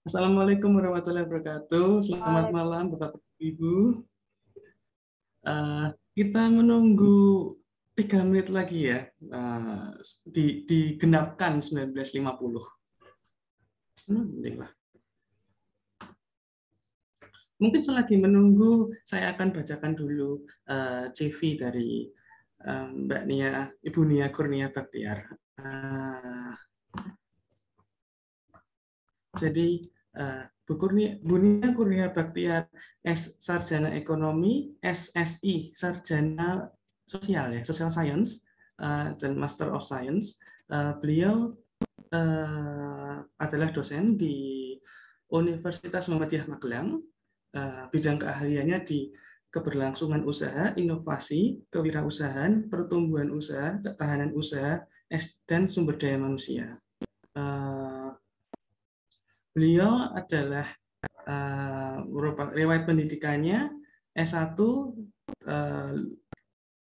Assalamualaikum warahmatullahi wabarakatuh. Selamat malam, Bapak Ibu. Kita menunggu 3 menit lagi ya. Digenapkan 19.50. Mending lah. Mungkin selagi menunggu, saya akan bacakan dulu CV dari Mbak Nia, Ibu Nia Kurnia Baktiar. Jadi Bu Nia Kurnia Baktiar, Sarjana Ekonomi, SSI, Sarjana Sosial ya, Social Science, dan Master of Science. Beliau adalah dosen di Universitas Muhammadiyah Magelang. Bidang keahliannya di keberlangsungan usaha, inovasi, kewirausahaan, pertumbuhan usaha, ketahanan usaha, dan sumber daya manusia. Beliau adalah merupakan riwayat pendidikannya S1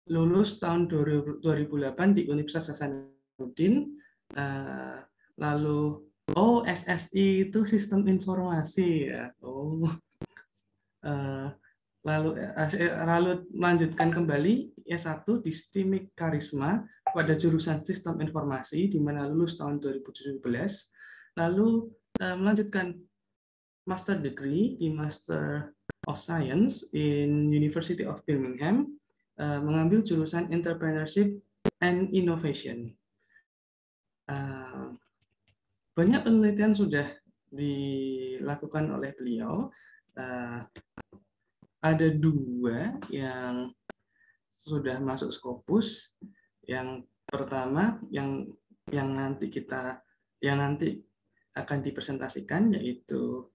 lulus tahun 2008 di Universitas Hasanuddin. Lalu SSI itu sistem informasi ya. Lalu melanjutkan kembali S1 di STIMIK Karisma pada jurusan Sistem Informasi di mana lulus tahun 2017. Lalu melanjutkan Master Degree di Master of Science in University of Birmingham, mengambil jurusan Entrepreneurship and Innovation. Banyak penelitian sudah dilakukan oleh beliau. Ada 2 yang sudah masuk Scopus. Yang pertama yang nanti akan dipresentasikan yaitu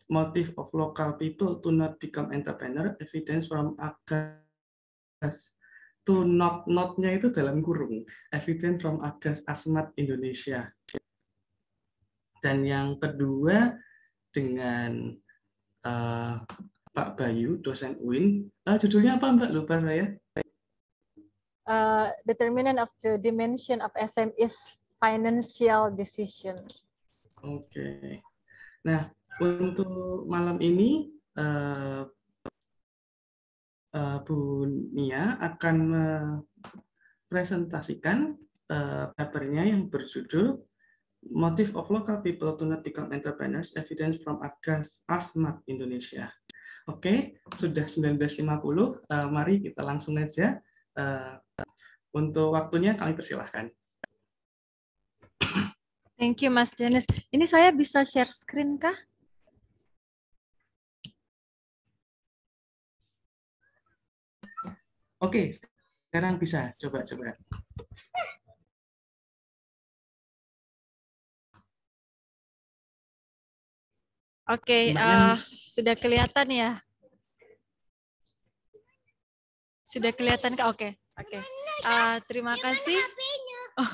Motive of Local People to Not Become Entrepreneur, Evidence from Agas to Not-nya itu dalam kurung, Evidence from Agas Asmat Indonesia. Dan yang kedua dengan Pak Bayu, dosen UIN. Judulnya apa Mbak? Lupa saya. Determinant of the dimension of SM is financial decision. Oke. Nah, untuk malam ini Bu Nia akan mempresentasikan papernya yang berjudul Motive of Local People to Not Become Entrepreneurs, Evidence from Agas Asmat Indonesia. Oke, sudah 19.50. Mari kita langsung aja. Untuk waktunya kami persilahkan. Thank you, Mas Dennis. Ini saya bisa share screen kah? Oke, sekarang bisa. Coba. Oke, sudah kelihatan ya? Sudah kelihatan kah? Oke. Terima kasih. Oh,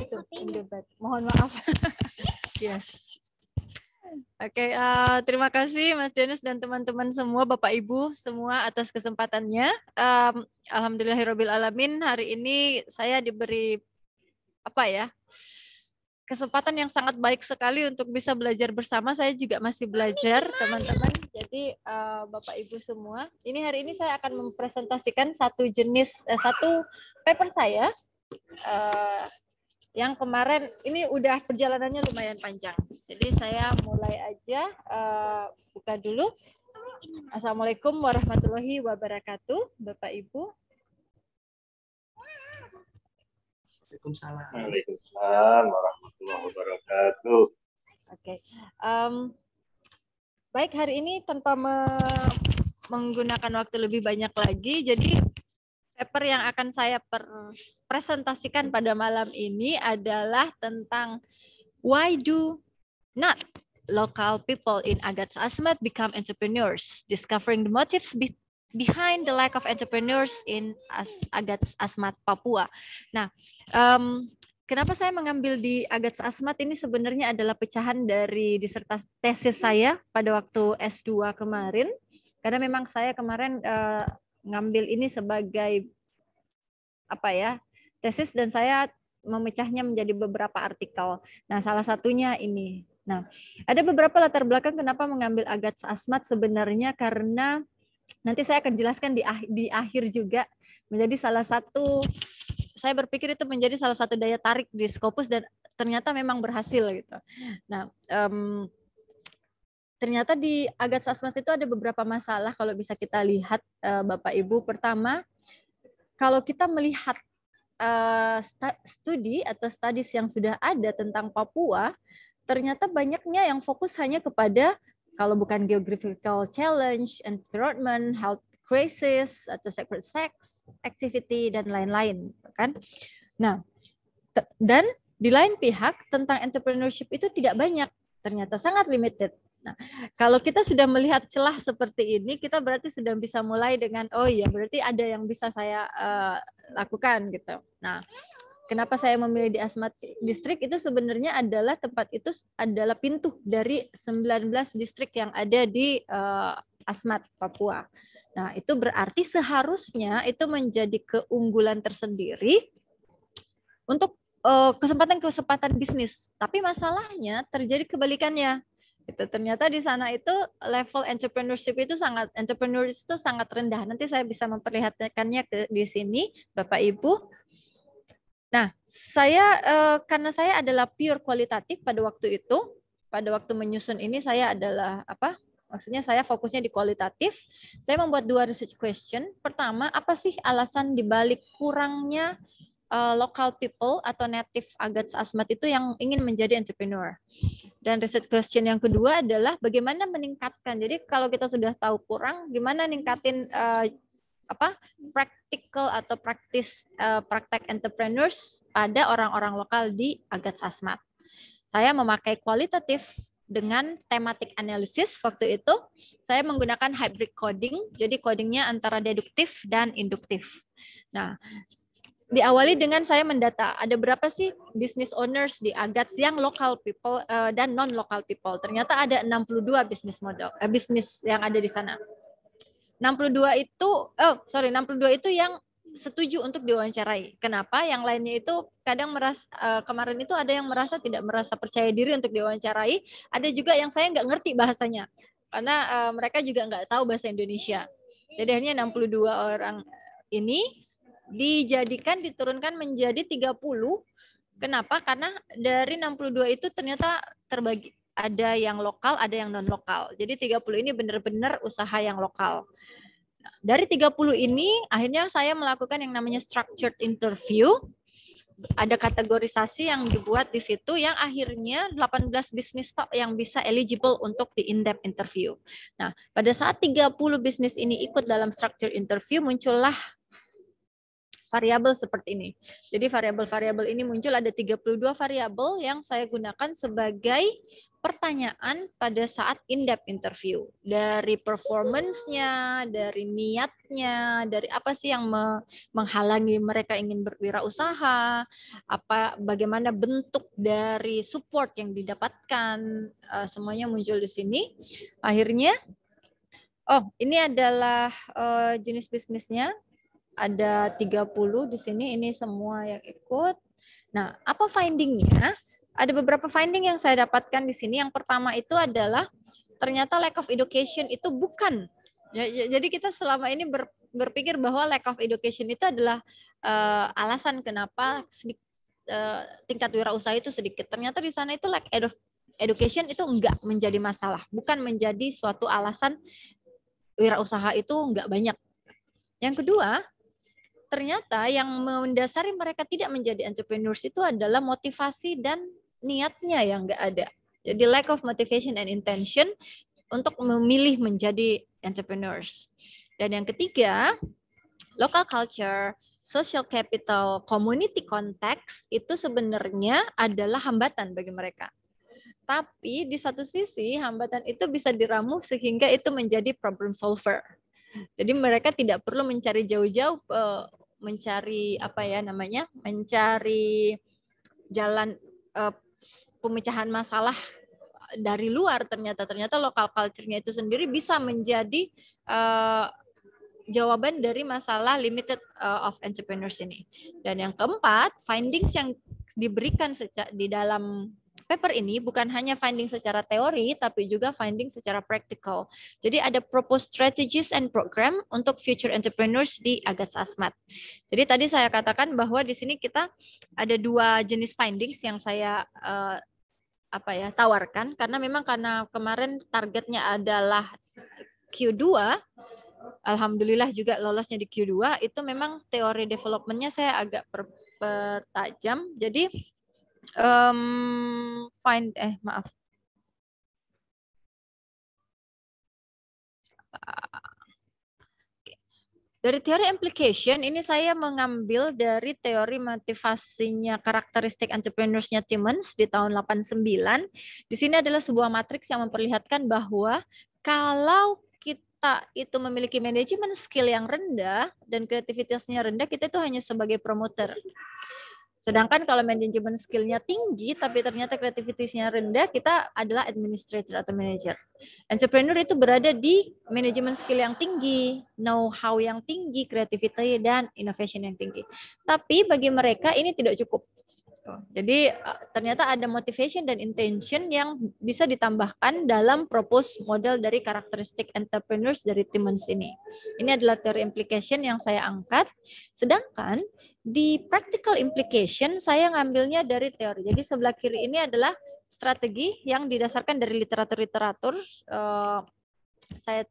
itu debat. Mohon maaf. Yes. Oke, terima kasih Mas Dennis dan teman-teman semua, Bapak Ibu semua atas kesempatannya. Alhamdulillahirabbil alamin, hari ini saya diberi kesempatan yang sangat baik sekali untuk bisa belajar bersama. Saya juga masih belajar, teman-teman. Jadi Bapak Ibu semua, hari ini saya akan mempresentasikan satu paper saya yang kemarin ini udah perjalanannya lumayan panjang. Jadi saya mulai aja, buka dulu. Assalamualaikum warahmatullahi wabarakatuh, Bapak Ibu. Waalaikumsalam warahmatullahi wabarakatuh. Oke. Baik, hari ini tanpa menggunakan waktu lebih banyak lagi, jadi paper yang akan saya presentasikan pada malam ini adalah tentang why do not local people in Agats Asmat become entrepreneurs, discovering the motives behind the lack of entrepreneurs in Agats Asmat, Papua. Nah, kenapa saya mengambil di Agats Asmat ini sebenarnya adalah pecahan dari disertasi tesis saya pada waktu S2 kemarin, karena memang saya kemarin ngambil ini sebagai tesis dan saya memecahnya menjadi beberapa artikel. Nah, salah satunya ini Nah, ada beberapa latar belakang kenapa mengambil Agats Asmat sebenarnya, karena nanti saya akan jelaskan di akhir juga, menjadi salah satu, saya berpikir itu menjadi salah satu daya tarik di Scopus dan ternyata memang berhasil gitu. Nah, ternyata di Agats Asmat itu ada beberapa masalah kalau bisa kita lihat, Bapak Ibu. Pertama, kalau kita melihat studi atau studies yang sudah ada tentang Papua, ternyata banyaknya yang fokus hanya kepada, kalau bukan geographical challenge, environment, health crisis, atau sacred sex activity, dan lain-lain, kan? Nah, dan di lain pihak tentang entrepreneurship itu tidak banyak, ternyata sangat limited. Nah, kalau kita sudah melihat celah seperti ini, kita berarti sudah bisa mulai dengan, oh iya, berarti ada yang bisa saya lakukan gitu. Nah, kenapa saya memilih di Asmat Distrik itu sebenarnya adalah tempat itu adalah pintu dari 19 distrik yang ada di Asmat, Papua. Nah, itu berarti seharusnya itu menjadi keunggulan tersendiri untuk kesempatan-kesempatan bisnis. Tapi masalahnya terjadi kebalikannya. Itu ternyata di sana itu level entrepreneurship itu sangat rendah. Nanti saya bisa memperlihatkannya di sini, Bapak Ibu. Nah, saya karena saya adalah pure kualitatif pada waktu itu, pada waktu menyusun ini saya adalah apa? Maksudnya saya fokusnya di kualitatif. Saya membuat 2 research question. Pertama, apa sih alasan dibalik kurangnya local people atau native Agats Asmat itu yang ingin menjadi entrepreneur. Dan research question yang kedua adalah bagaimana meningkatkan. Jadi kalau kita sudah tahu kurang, gimana ningkatin practical atau praktek entrepreneurs pada orang-orang lokal di Agats Asmat. Saya memakai kualitatif dengan thematic analysis waktu itu. Saya menggunakan hybrid coding, jadi codingnya antara deduktif dan induktif. Nah, diawali dengan saya mendata ada berapa sih business owners di Agats yang local people dan non local people. Ternyata ada 62 bisnis yang ada di sana. 62 itu yang setuju untuk diwawancarai. Kenapa? Yang lainnya itu kadang merasa kemarin itu ada yang tidak merasa percaya diri untuk diwawancarai. Ada juga yang saya nggak ngerti bahasanya karena mereka juga nggak tahu bahasa Indonesia. Jadi hanya 62 orang ini diturunkan menjadi 30. Kenapa? Karena dari 62 itu ternyata terbagi. Ada yang lokal, ada yang non lokal. Jadi 30 ini benar-benar usaha yang lokal. Nah, dari 30 ini akhirnya saya melakukan yang namanya structured interview. Ada kategorisasi yang dibuat di situ yang akhirnya 18 bisnis yang bisa eligible untuk di in-depth interview. Nah, pada saat 30 bisnis ini ikut dalam structured interview, muncullah variabel seperti ini. Jadi variabel-variabel ini muncul, ada 32 variabel yang saya gunakan sebagai pertanyaan pada saat in-depth interview. Dari performance-nya, dari niatnya, dari apa sih yang menghalangi mereka ingin berwirausaha, bagaimana bentuk dari support yang didapatkan, semuanya muncul di sini. Akhirnya, ini adalah jenis bisnisnya. Ada 30 di sini, ini semua yang ikut. Nah, apa findingnya? Ada beberapa finding yang saya dapatkan di sini. Yang pertama itu adalah ternyata lack of education itu bukan. Jadi kita selama ini berpikir bahwa lack of education itu adalah alasan kenapa tingkat wirausaha itu sedikit. Ternyata di sana itu lack education itu enggak menjadi masalah, bukan menjadi suatu alasan wirausaha itu enggak banyak. Yang kedua, ternyata yang mendasari mereka tidak menjadi entrepreneurs itu adalah motivasi dan niatnya yang nggak ada. Jadi lack of motivation and intention untuk memilih menjadi entrepreneurs. Dan yang ketiga, local culture, social capital, community context itu sebenarnya adalah hambatan bagi mereka. Tapi di satu sisi hambatan itu bisa diramu sehingga itu menjadi problem solver. Jadi mereka tidak perlu mencari jauh-jauh, mencari jalan pemecahan masalah dari luar. Ternyata local culture-nya itu sendiri bisa menjadi jawaban dari masalah limited of entrepreneurs ini. Dan yang keempat, findings yang diberikan di dalam paper ini bukan hanya finding secara teori, tapi juga finding secara praktikal. Jadi ada proposed strategies and program untuk future entrepreneurs di Agatz Asmat. Jadi tadi saya katakan bahwa di sini kita ada 2 jenis findings yang saya tawarkan, karena memang karena kemarin targetnya adalah Q2, alhamdulillah juga lolosnya di Q2, itu memang teori development-nya saya agak pertajam. Jadi dari teori implication ini saya mengambil dari teori motivasinya karakteristik entrepreneurs-nya Timmons di tahun 89. Di sini adalah sebuah matriks yang memperlihatkan bahwa kalau kita itu memiliki manajemen skill yang rendah dan kreativitasnya rendah, kita itu hanya sebagai promoter. Sedangkan kalau manajemen skill-nya tinggi, tapi ternyata kreativitasnya rendah, kita adalah administrator atau manager. Entrepreneur itu berada di manajemen skill yang tinggi, know-how yang tinggi, creativity dan innovation yang tinggi. Tapi bagi mereka ini tidak cukup. Jadi ternyata ada motivation dan intention yang bisa ditambahkan dalam propose model dari karakteristik entrepreneurs dari Timmons ini. Ini adalah teori implication yang saya angkat. Sedangkan di practical implication saya ngambilnya dari teori. Jadi sebelah kiri ini adalah strategi yang didasarkan dari literatur-literatur. Saya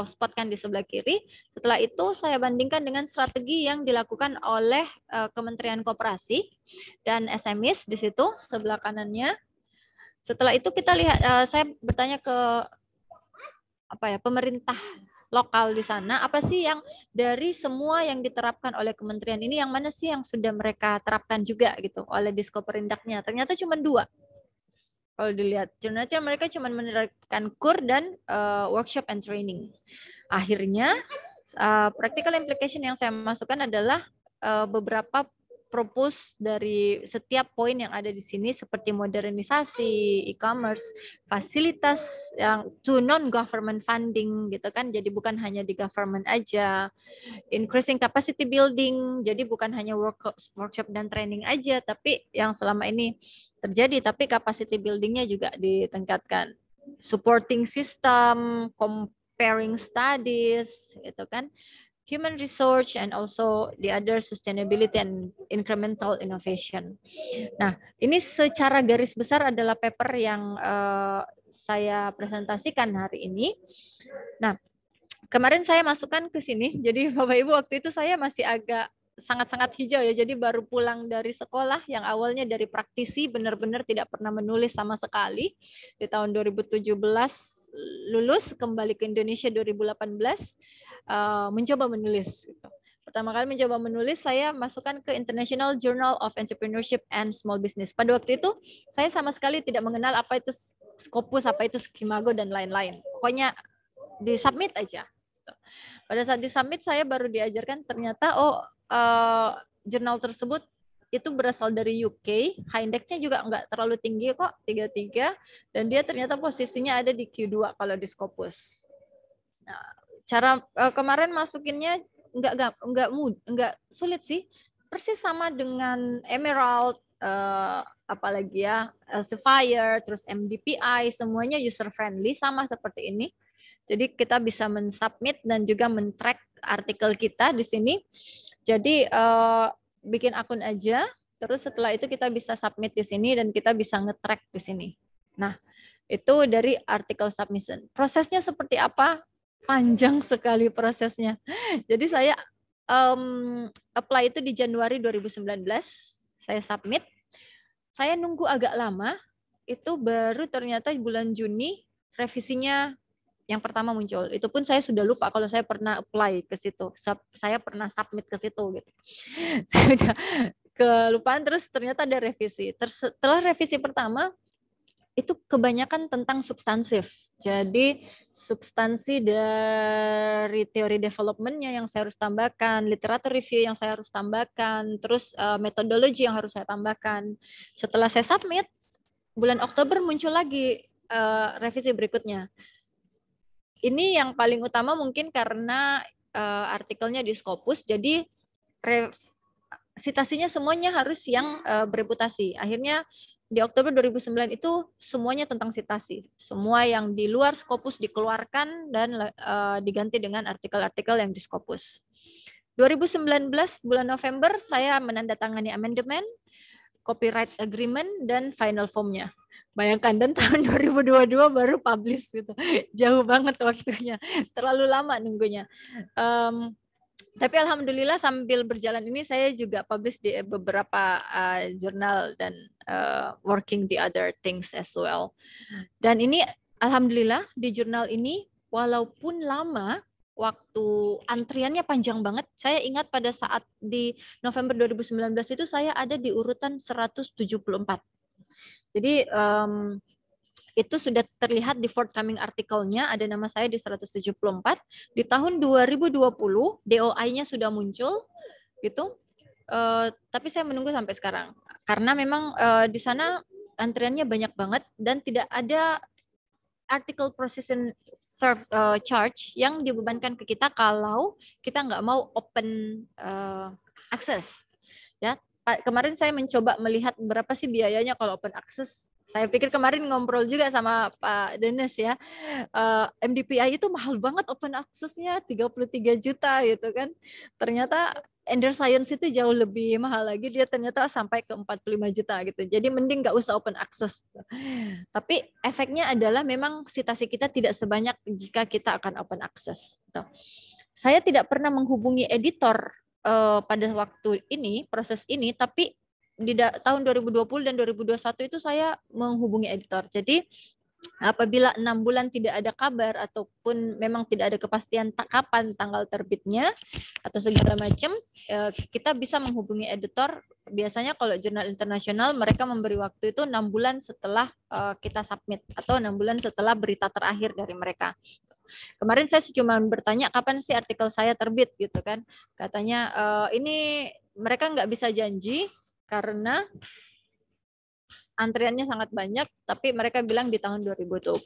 spotkan di sebelah kiri. Setelah itu saya bandingkan dengan strategi yang dilakukan oleh Kementerian Koperasi dan SMEs di situ sebelah kanannya. Setelah itu kita lihat, saya bertanya ke pemerintah lokal di sana, apa sih yang dari semua yang diterapkan oleh kementerian ini, yang mana sih yang sudah mereka terapkan juga gitu oleh Diskoperindaknya? Ternyata cuma 2. Kalau dilihat, ternyata mereka cuma menerapkan kur dan workshop and training. Akhirnya, practical implication yang saya masukkan adalah beberapa propose dari setiap poin yang ada di sini, seperti modernisasi, e-commerce, fasilitas yang to non-government funding gitu kan, jadi bukan hanya di government aja, increasing capacity building, jadi bukan hanya workshop dan training aja, tapi yang selama ini terjadi, tapi capacity buildingnya juga ditingkatkan, supporting system, comparing studies, gitu kan, human resource, and also the other sustainability and incremental innovation. Nah, ini secara garis besar adalah paper yang saya presentasikan hari ini. Nah, kemarin saya masukkan ke sini, jadi Bapak Ibu waktu itu saya masih agak sangat-sangat hijau ya, jadi baru pulang dari sekolah yang awalnya dari praktisi, benar-benar tidak pernah menulis sama sekali. Di tahun 2017 lulus, kembali ke Indonesia 2018, mencoba menulis. Pertama kali mencoba menulis, saya masukkan ke International Journal of Entrepreneurship and Small Business. Pada waktu itu, saya sama sekali tidak mengenal apa itu Scopus, apa itu Skimago, dan lain-lain. Pokoknya di-submit aja. Pada saat di-submit, saya baru diajarkan ternyata, jurnal tersebut itu berasal dari UK, high index-nya juga nggak terlalu tinggi kok, 33, dan dia ternyata posisinya ada di Q2 kalau di Scopus. Nah, cara kemarin masukinnya nggak sulit sih, persis sama dengan Emerald, apalagi ya, Sapphire, terus MDPI, semuanya user friendly, sama seperti ini. Jadi kita bisa mensubmit dan juga men-track artikel kita di sini. Jadi bikin akun aja, terus setelah itu kita bisa submit di sini dan kita bisa nge-track di sini. Nah, itu dari artikel submission. Prosesnya seperti apa? Panjang sekali prosesnya. Jadi saya apply itu di Januari 2019, saya submit. Saya nunggu agak lama, itu baru ternyata bulan Juni revisinya yang pertama muncul. Itu pun saya sudah lupa kalau saya pernah apply ke situ. Saya pernah submit ke situ gitu. Udah kelupaan, terus ternyata ada revisi. Setelah revisi pertama, itu kebanyakan tentang substansif. Jadi substansi dari teori development-nya yang saya harus tambahkan, literatur review yang saya harus tambahkan, terus metodologi yang harus saya tambahkan. Setelah saya submit, bulan Oktober muncul lagi revisi berikutnya. Ini yang paling utama mungkin karena artikelnya di Scopus, jadi citasinya semuanya harus yang bereputasi. Akhirnya di Oktober 2009 itu semuanya tentang citasi. Semua yang di luar Scopus dikeluarkan dan diganti dengan artikel-artikel yang di Scopus. 2019 bulan November saya menandatangani amandemen, copyright agreement, dan final form-nya. Bayangkan, dan tahun 2022 baru publish gitu. Jauh banget waktunya. Terlalu lama nunggunya. Tapi alhamdulillah sambil berjalan ini saya juga publish di beberapa jurnal dan working the other things as well. Dan ini alhamdulillah di jurnal ini walaupun lama, waktu antriannya panjang banget. Saya ingat pada saat di November 2019 itu saya ada di urutan 174. Jadi itu sudah terlihat di forthcoming artikelnya, ada nama saya di 174. Di tahun 2020 DOI-nya sudah muncul gitu. Tapi saya menunggu sampai sekarang karena memang di sana antriannya banyak banget dan tidak ada article processing charge yang dibebankan ke kita kalau kita nggak mau open access. Ya, kemarin saya mencoba melihat berapa sih biayanya kalau open access. Saya pikir kemarin ngobrol juga sama Pak Dennis ya, MDPI itu mahal banget open access-nya 33 juta gitu kan. Ternyata Ender Science itu jauh lebih mahal lagi, dia ternyata sampai ke 45 juta gitu. Jadi mending nggak usah open access. Tapi efeknya adalah memang citasi kita tidak sebanyak jika kita akan open access. Saya tidak pernah menghubungi editor pada waktu ini, proses ini, tapi di tahun 2020 dan 2021 itu saya menghubungi editor. Jadi apabila 6 bulan tidak ada kabar ataupun memang tidak ada kepastian kapan tanggal terbitnya atau segala macam, kita bisa menghubungi editor. Biasanya kalau jurnal internasional mereka memberi waktu itu 6 bulan setelah kita submit atau 6 bulan setelah berita terakhir dari mereka. Kemarin saya cuma bertanya kapan sih artikel saya terbit gitu kan. Katanya ini mereka nggak bisa janji karena antriannya sangat banyak, tapi mereka bilang di tahun 2022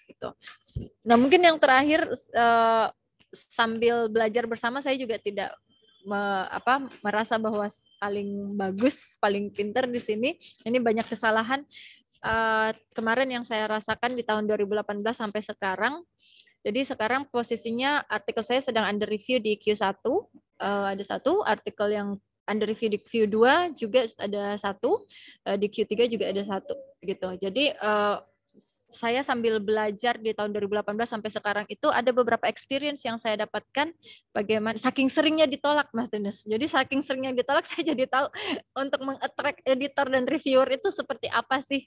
gitu. Nah, mungkin yang terakhir sambil belajar bersama saya juga tidak merasa bahwa paling bagus, paling pinter di sini. Ini banyak kesalahan. Kemarin yang saya rasakan di tahun 2018 sampai sekarang. Jadi sekarang posisinya artikel saya sedang under review di Q1. Ada satu artikel yang under review di Q2 juga ada satu, di Q3 juga ada satu gitu. Jadi saya sambil belajar di tahun 2018 sampai sekarang itu ada beberapa experience yang saya dapatkan bagaimana saking seringnya ditolak Mas Dennis. Jadi saking seringnya ditolak saya jadi tahu untuk meng-attract editor dan reviewer itu seperti apa sih.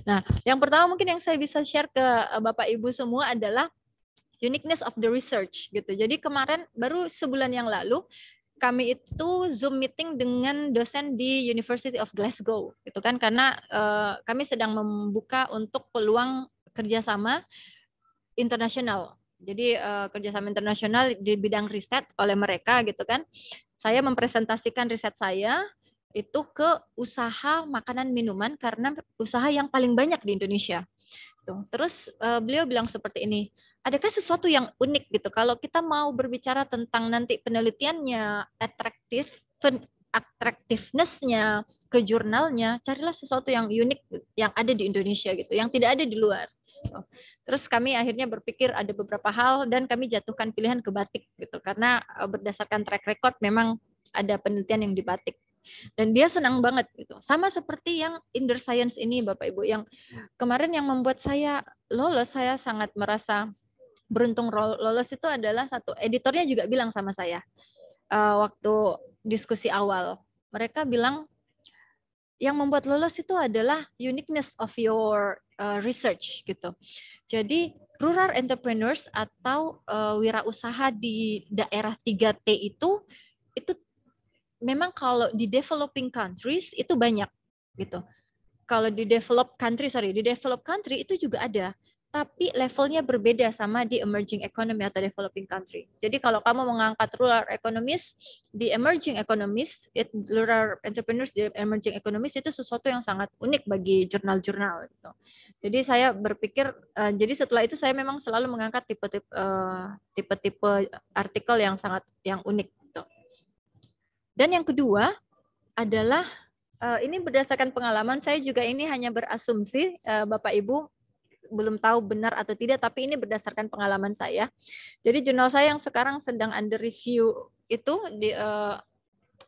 Nah, yang pertama mungkin yang saya bisa share ke Bapak Ibu semua adalah uniqueness of the research gitu. Jadi kemarin baru sebulan yang lalu kami itu Zoom meeting dengan dosen di University of Glasgow, gitu kan? Karena kami sedang membuka untuk peluang kerjasama internasional. Jadi kerjasama internasional di bidang riset oleh mereka, gitu kan? Saya mempresentasikan riset saya itu ke usaha makanan minuman karena usaha yang paling banyak di Indonesia. Terus beliau bilang seperti ini, adakah sesuatu yang unik gitu kalau kita mau berbicara tentang nanti penelitiannya, attractiveness-nya ke jurnalnya, carilah sesuatu yang unik yang ada di Indonesia gitu, yang tidak ada di luar. Terus kami akhirnya berpikir ada beberapa hal dan kami jatuhkan pilihan ke batik gitu karena berdasarkan track record memang ada penelitian yang di batik. Dan dia senang banget gitu. Sama seperti yang Ender Science ini Bapak Ibu, yang kemarin yang membuat saya lolos, saya sangat merasa beruntung lolos itu adalah satu, editornya juga bilang sama saya waktu diskusi awal. Mereka bilang yang membuat lolos itu adalah uniqueness of your research gitu. Jadi rural entrepreneurs atau wirausaha di daerah 3T itu memang kalau di developing countries itu banyak gitu. Kalau di developed country itu juga ada, tapi levelnya berbeda sama di emerging economy atau developing country. Jadi kalau kamu mengangkat rural economies di emerging economies, rural entrepreneurs di emerging economies itu sesuatu yang sangat unik bagi jurnal-jurnal gitu. Jadi saya berpikir, jadi setelah itu saya memang selalu mengangkat tipe-tipe artikel yang unik. Dan yang kedua adalah Ini berdasarkan pengalaman, saya juga ini hanya berasumsi, Bapak Ibu belum tahu benar atau tidak, tapi ini berdasarkan pengalaman saya. Jadi jurnal saya yang sekarang sedang under review itu di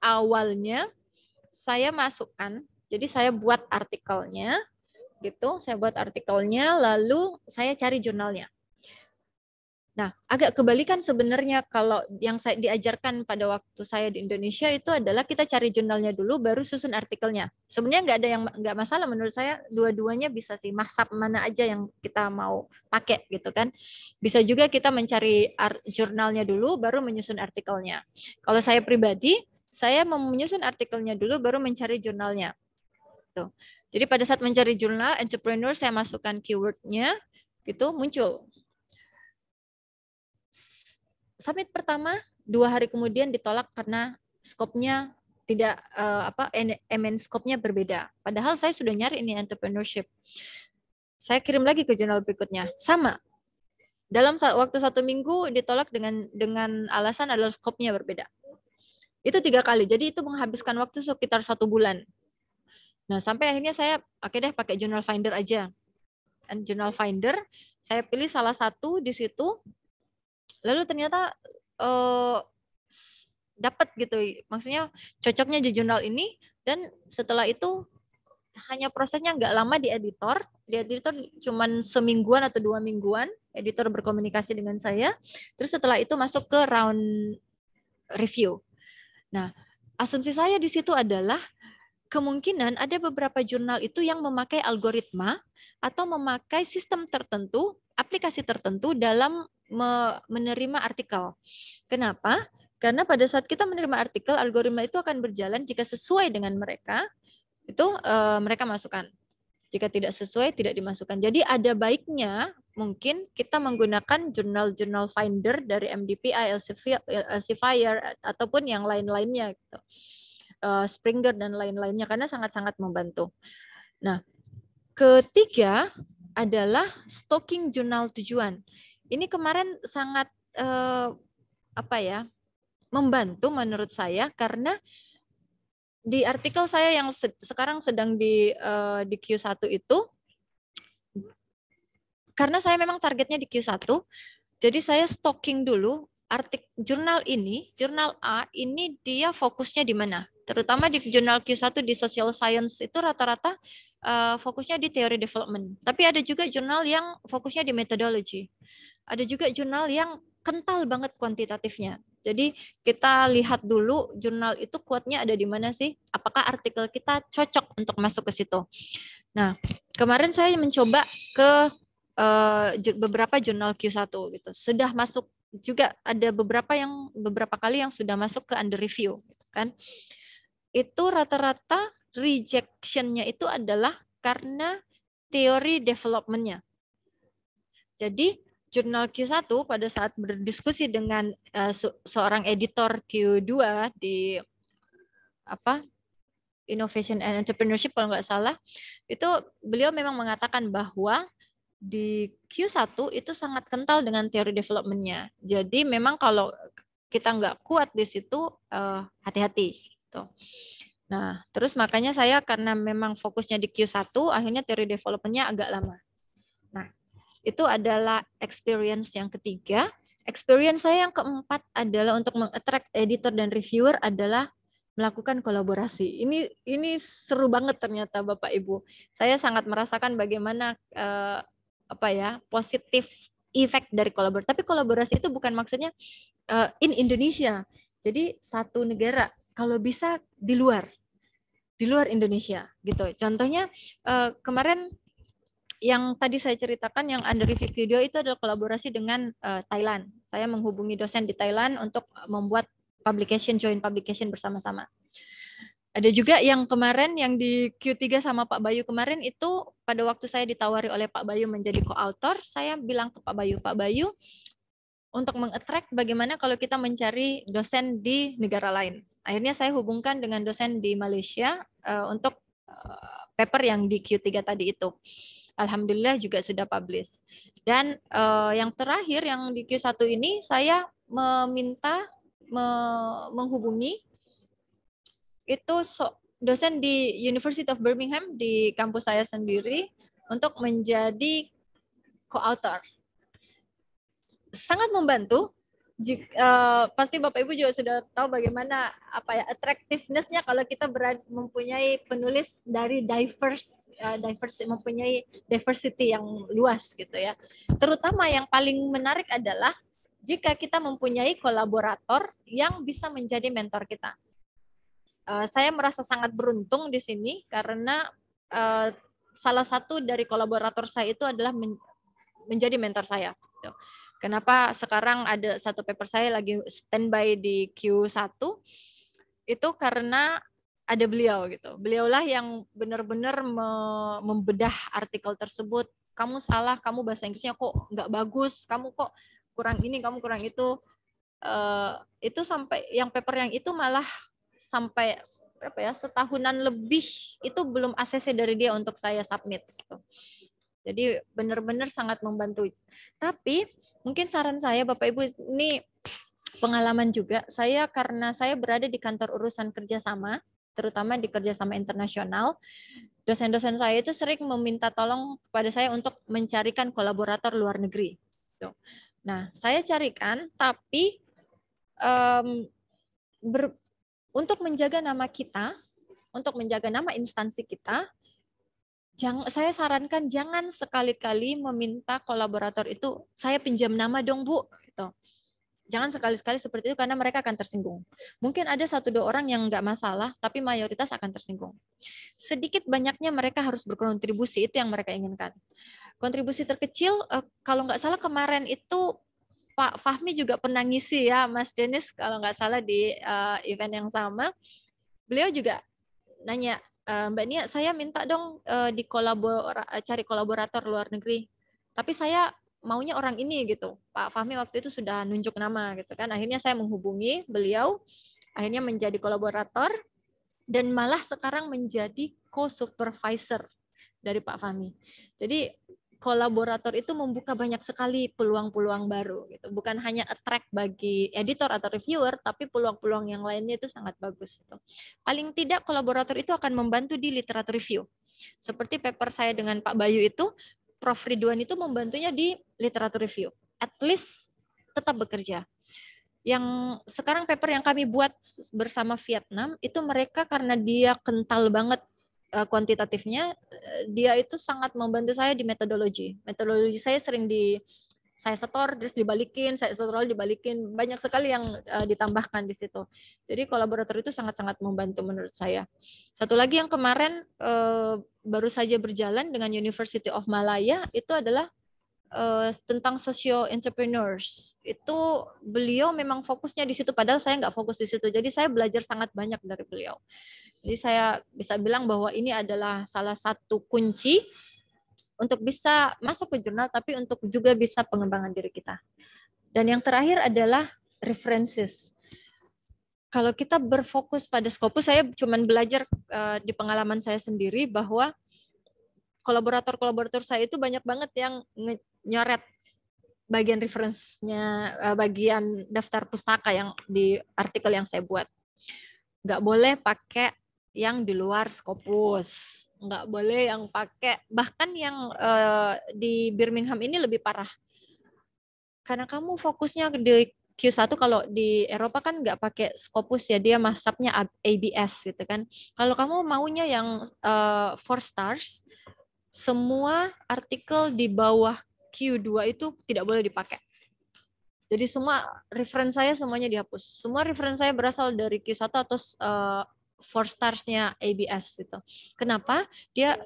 awalnya saya masukkan, jadi saya buat artikelnya, gitu. Saya buat artikelnya, lalu saya cari jurnalnya. Nah, agak kebalikan sebenarnya kalau yang saya diajarkan pada waktu saya di Indonesia itu adalah kita cari jurnalnya dulu, baru susun artikelnya. Sebenarnya nggak ada yang nggak masalah menurut saya, dua-duanya bisa sih, mazhab mana aja yang kita mau pakai gitu kan. Bisa juga kita mencari jurnalnya dulu, baru menyusun artikelnya. Kalau saya pribadi, saya mau menyusun artikelnya dulu, baru mencari jurnalnya. Tuh. Jadi pada saat mencari jurnal entrepreneur, saya masukkan keywordnya, gitu muncul. Submit pertama 2 hari kemudian ditolak karena skopnya tidak skopnya berbeda. Padahal saya sudah nyari ini entrepreneurship. Saya kirim lagi ke jurnal berikutnya, sama. Dalam waktu 1 minggu ditolak dengan alasan adalah skopnya berbeda. Itu 3 kali. Jadi itu menghabiskan waktu sekitar 1 bulan. Nah sampai akhirnya saya deh pakai Journal Finder aja. Dan Journal Finder saya pilih salah satu di situ. Lalu ternyata dapat gitu, maksudnya cocoknya di jurnal ini, dan setelah itu hanya prosesnya nggak lama di editor cuman semingguan atau 2 mingguan, editor berkomunikasi dengan saya, terus setelah itu masuk ke round review. Nah, asumsi saya di situ adalah kemungkinan ada beberapa jurnal itu yang memakai algoritma atau memakai sistem tertentu, aplikasi tertentu dalam menerima artikel. Kenapa? Karena pada saat kita menerima artikel, algoritma itu akan berjalan jika sesuai dengan mereka, itu mereka masukkan. Jika tidak sesuai, tidak dimasukkan. Jadi ada baiknya mungkin kita menggunakan jurnal-jurnal finder dari MDPI, Elsevier, ataupun yang lain-lainnya, gitu. Springer dan lain-lainnya, karena sangat-sangat membantu. Nah, ketiga adalah stalking jurnal tujuan. Ini kemarin sangat membantu menurut saya, karena di artikel saya yang sekarang sedang di Q1 itu, karena saya memang targetnya di Q1, jadi saya stalking dulu jurnal ini, jurnal A ini dia fokusnya di mana. Terutama di jurnal Q1 di social science itu rata-rata fokusnya di teori development. Tapi ada juga jurnal yang fokusnya di methodology. Ada juga jurnal yang kental banget kuantitatifnya. Jadi kita lihat dulu jurnal itu kuatnya ada di mana sih? Apakah artikel kita cocok untuk masuk ke situ? Nah, kemarin saya mencoba ke beberapa jurnal Q1 gitu. Sudah masuk juga, ada beberapa kali yang sudah masuk ke under review, gitu kan? Itu rata-rata rejection-nya itu adalah karena teori development-nya. Jadi jurnal Q1 pada saat berdiskusi dengan seorang editor Q2 di Innovation and Entrepreneurship kalau nggak salah, itu beliau memang mengatakan bahwa di Q1 itu sangat kental dengan teori development-nya. Jadi memang kalau kita nggak kuat di situ, hati-hati. Gitu. Nah, terus makanya saya karena memang fokusnya di Q1, akhirnya teori development-nya agak lama. Nah, itu adalah experience yang ketiga. Experience saya yang keempat adalah untuk meng-attract editor dan reviewer adalah melakukan kolaborasi. Ini seru banget ternyata Bapak Ibu. Saya sangat merasakan bagaimana positif effect dari kolaborasi. Tapi kolaborasi itu bukan maksudnya in Indonesia. Jadi satu negara, kalau bisa di luar Indonesia gitu. Contohnya kemarin yang tadi saya ceritakan yang under review video itu adalah kolaborasi dengan Thailand. Saya menghubungi dosen di Thailand untuk membuat joint publication bersama-sama. Ada juga yang kemarin yang di Q3 sama Pak Bayu kemarin itu pada waktu saya ditawari oleh Pak Bayu menjadi co-author, saya bilang ke Pak Bayu, untuk meng-attract bagaimana kalau kita mencari dosen di negara lain. Akhirnya saya hubungkan dengan dosen di Malaysia untuk paper yang di Q3 tadi itu. Alhamdulillah juga sudah publish. Dan yang terakhir yang di Q1 ini saya menghubungi itu dosen di University of Birmingham di kampus saya sendiri untuk menjadi co-author. Sangat membantu. Pasti Bapak Ibu juga sudah tahu bagaimana attractiveness-nya kalau kita mempunyai penulis dari mempunyai diversity yang luas gitu ya. Terutama yang paling menarik adalah jika kita mempunyai kolaborator yang bisa menjadi mentor kita. Saya merasa sangat beruntung di sini karena salah satu dari kolaborator saya itu adalah menjadi mentor saya. Gitu. Kenapa sekarang ada satu paper saya lagi standby di Q1, itu karena ada beliau gitu. Beliaulah yang benar-benar membedah artikel tersebut. Kamu salah, kamu bahasa Inggrisnya kok nggak bagus, kamu kok kurang ini, kamu kurang itu. Itu sampai yang paper yang itu malah sampai setahunan lebih itu belum ACC dari dia untuk saya submit. Gitu. Jadi benar-benar sangat membantu. Tapi mungkin saran saya Bapak Ibu, ini pengalaman juga. Karena saya berada di kantor urusan kerjasama, terutama di kerjasama internasional, dosen-dosen saya itu sering meminta tolong kepada saya untuk mencarikan kolaborator luar negeri. Nah, saya carikan, tapi untuk menjaga nama kita, untuk menjaga nama instansi kita, saya sarankan jangan sekali-kali meminta kolaborator itu, saya pinjam nama dong Bu. Gitu. Jangan sekali-sekali seperti itu karena mereka akan tersinggung. Mungkin ada 1-2 orang yang nggak masalah, tapi mayoritas akan tersinggung. Sedikit banyaknya mereka harus berkontribusi, itu yang mereka inginkan. Kontribusi terkecil, kalau nggak salah kemarin itu Pak Fahmi juga pernah ngisi ya, Mas Denis kalau nggak salah di event yang sama. Beliau juga nanya, Mbak Nia, saya minta dong cari kolaborator luar negeri. Tapi saya maunya orang ini gitu. Pak Fahmi waktu itu sudah nunjuk nama gitu kan. Akhirnya saya menghubungi beliau, akhirnya menjadi kolaborator dan malah sekarang menjadi co-supervisor dari Pak Fahmi. Jadi kolaborator itu membuka banyak sekali peluang-peluang baru gitu. Bukan hanya attract bagi editor atau reviewer, tapi peluang-peluang yang lainnya itu sangat bagus gitu. Paling tidak kolaborator itu akan membantu di literatur review. Seperti paper saya dengan Pak Bayu itu, Prof Ridwan itu membantunya di literatur review. At least tetap bekerja. Yang sekarang paper yang kami buat bersama Vietnam itu mereka karena dia kental banget kuantitatifnya, dia itu sangat membantu saya di metodologi. Metodologi saya sering saya setor terus dibalikin, saya setor dibalikin, banyak sekali yang ditambahkan di situ. Jadi kolaborator itu sangat-sangat membantu menurut saya. Satu lagi yang kemarin baru saja berjalan dengan University of Malaya itu adalah tentang socio entrepreneurs. Itu beliau memang fokusnya di situ, padahal saya nggak fokus di situ. Jadi saya belajar sangat banyak dari beliau. Jadi saya bisa bilang bahwa ini adalah salah satu kunci untuk bisa masuk ke jurnal, tapi untuk juga bisa pengembangan diri kita. Dan yang terakhir adalah references. Kalau kita berfokus pada Scopus, saya cuma belajar di pengalaman saya sendiri bahwa kolaborator saya itu banyak banget yang nyoret bagian referensinya, bagian daftar pustaka yang di artikel yang saya buat. Nggak boleh pakai yang di luar Scopus, nggak boleh yang pakai, bahkan yang di Birmingham ini lebih parah. Karena kamu fokusnya di Q1, kalau di Eropa kan nggak pakai Scopus ya, dia masapnya ABS gitu kan. Kalau kamu maunya yang 4 stars, semua artikel di bawah Q2 itu tidak boleh dipakai. Jadi semua referensi saya semuanya dihapus. Semua referensi saya berasal dari Q1 atau 4 stars-nya ABS gitu. Kenapa? Dia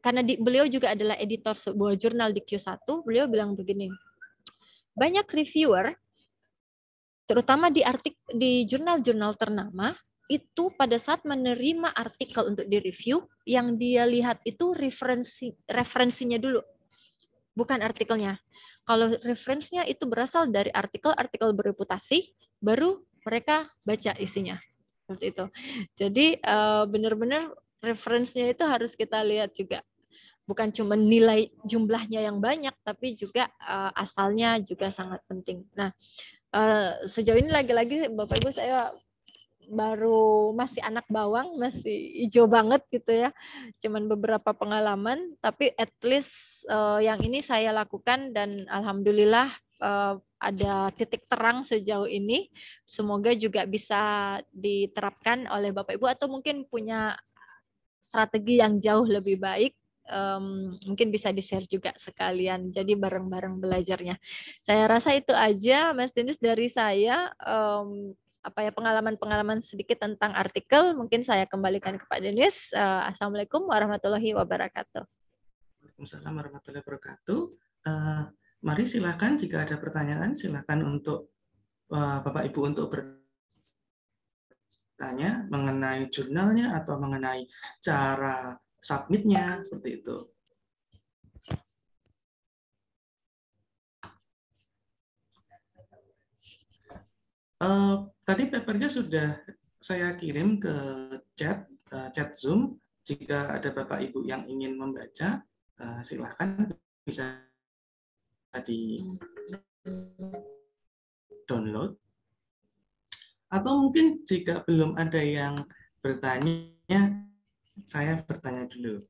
karena beliau juga adalah editor sebuah jurnal di Q1, beliau bilang begini. Banyak reviewer terutama di jurnal-jurnal ternama itu pada saat menerima artikel untuk direview, yang dia lihat itu referensinya dulu, bukan artikelnya. Kalau referensinya itu berasal dari artikel bereputasi, baru mereka baca isinya. Seperti itu. Jadi benar-benar referensinya itu harus kita lihat juga. Bukan cuma nilai jumlahnya yang banyak, tapi juga asalnya juga sangat penting. Nah, sejauh ini lagi-lagi Bapak Ibu saya baru masih anak bawang, masih hijau banget gitu ya. Cuman beberapa pengalaman, tapi at least yang ini saya lakukan dan alhamdulillah ada titik terang sejauh ini. Semoga juga bisa diterapkan oleh Bapak Ibu atau mungkin punya strategi yang jauh lebih baik. Mungkin bisa di-share juga sekalian. Jadi bareng-bareng belajarnya. Saya rasa itu aja, Mas Denis, dari saya. Pengalaman-pengalaman sedikit tentang artikel. Mungkin saya kembalikan ke Pak Denis. Assalamualaikum warahmatullahi wabarakatuh. Waalaikumsalam warahmatullahi wabarakatuh. Mari silakan jika ada pertanyaan, silakan untuk Bapak Ibu untuk bertanya mengenai jurnalnya atau mengenai cara submitnya seperti itu. Tadi papernya sudah saya kirim ke chat Zoom. Jika ada Bapak Ibu yang ingin membaca, silakan bisa di download. Atau mungkin jika belum ada yang bertanya, saya bertanya dulu.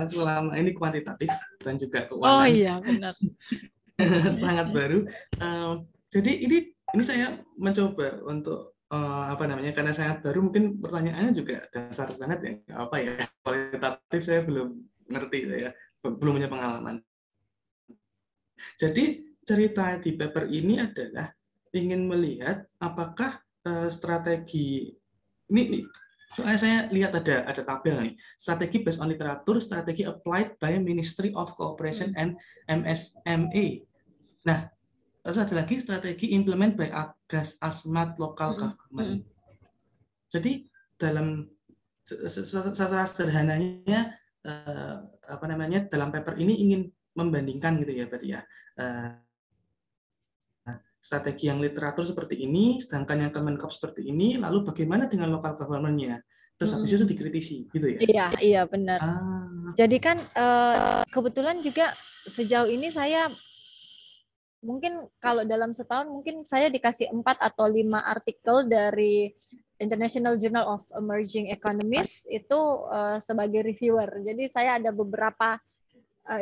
Selama ini kuantitatif dan juga keuangan. Oh iya, benar. Sangat baru. Jadi ini saya mencoba untuk karena sangat baru, mungkin pertanyaannya juga dasar banget ya, nggak apa ya, kualitatif saya belum ngerti, saya belum punya pengalaman. Jadi cerita di paper ini adalah ingin melihat apakah strategi ini soalnya saya lihat ada tabel nih, strategi based on literatur, strategi applied by Ministry of Cooperation and MSME. Nah, terus ada lagi strategi implement by Agas Asmat Local Government. Jadi dalam secara sederhananya dalam paper ini ingin membandingkan gitu ya, berarti ya. Strategi yang literatur seperti ini, sedangkan yang Kemenkop seperti ini, lalu bagaimana dengan local government-nya? Terus habis itu dikritisi, gitu ya? Iya benar. Jadi kan kebetulan juga sejauh ini saya mungkin kalau dalam setahun mungkin saya dikasih 4 atau 5 artikel dari International Journal of Emerging Economies itu sebagai reviewer. Jadi saya ada beberapa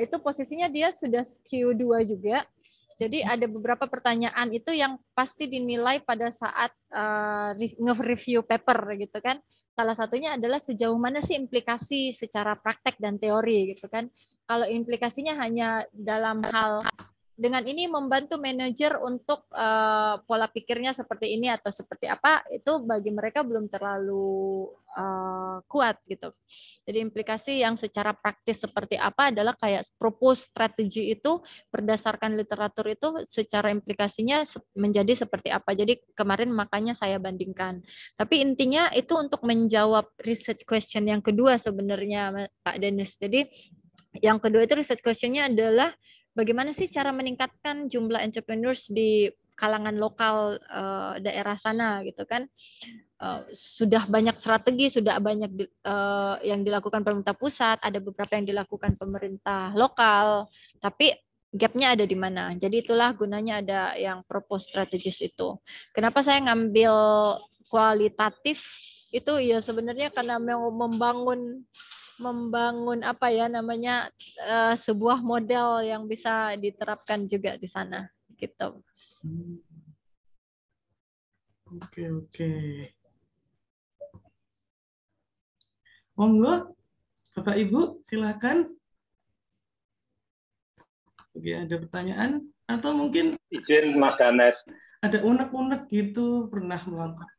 itu posisinya dia sudah Q2 juga. Jadi ada beberapa pertanyaan itu yang pasti dinilai pada saat nge-review paper gitu kan. Salah satunya adalah sejauh mana sih implikasi secara praktek dan teori gitu kan. Kalau implikasinya hanya dalam hal dengan ini membantu manajer untuk pola pikirnya seperti ini atau seperti apa, itu bagi mereka belum terlalu kuat gitu. Jadi implikasi yang secara praktis seperti apa adalah kayak propose strategi itu berdasarkan literatur itu secara implikasinya menjadi seperti apa. Jadi kemarin makanya saya bandingkan. Tapi intinya itu untuk menjawab research question yang kedua sebenarnya Pak Denis. Jadi yang kedua itu research question-nya adalah bagaimana sih cara meningkatkan jumlah entrepreneurs di kalangan lokal daerah sana gitu kan. Sudah banyak strategi, sudah banyak yang dilakukan pemerintah pusat, ada beberapa yang dilakukan pemerintah lokal, tapi gap-nya ada di mana. Jadi itulah gunanya ada yang propose strategis itu. Kenapa saya ngambil kualitatif itu ya sebenarnya karena mau membangun apa ya namanya sebuah model yang bisa diterapkan juga di sana gitu. Oke. Monggo, Bapak Ibu, silakan. Oke, ada pertanyaan atau mungkin izin Mas Danes. Ada unek-unek gitu pernah melakukan.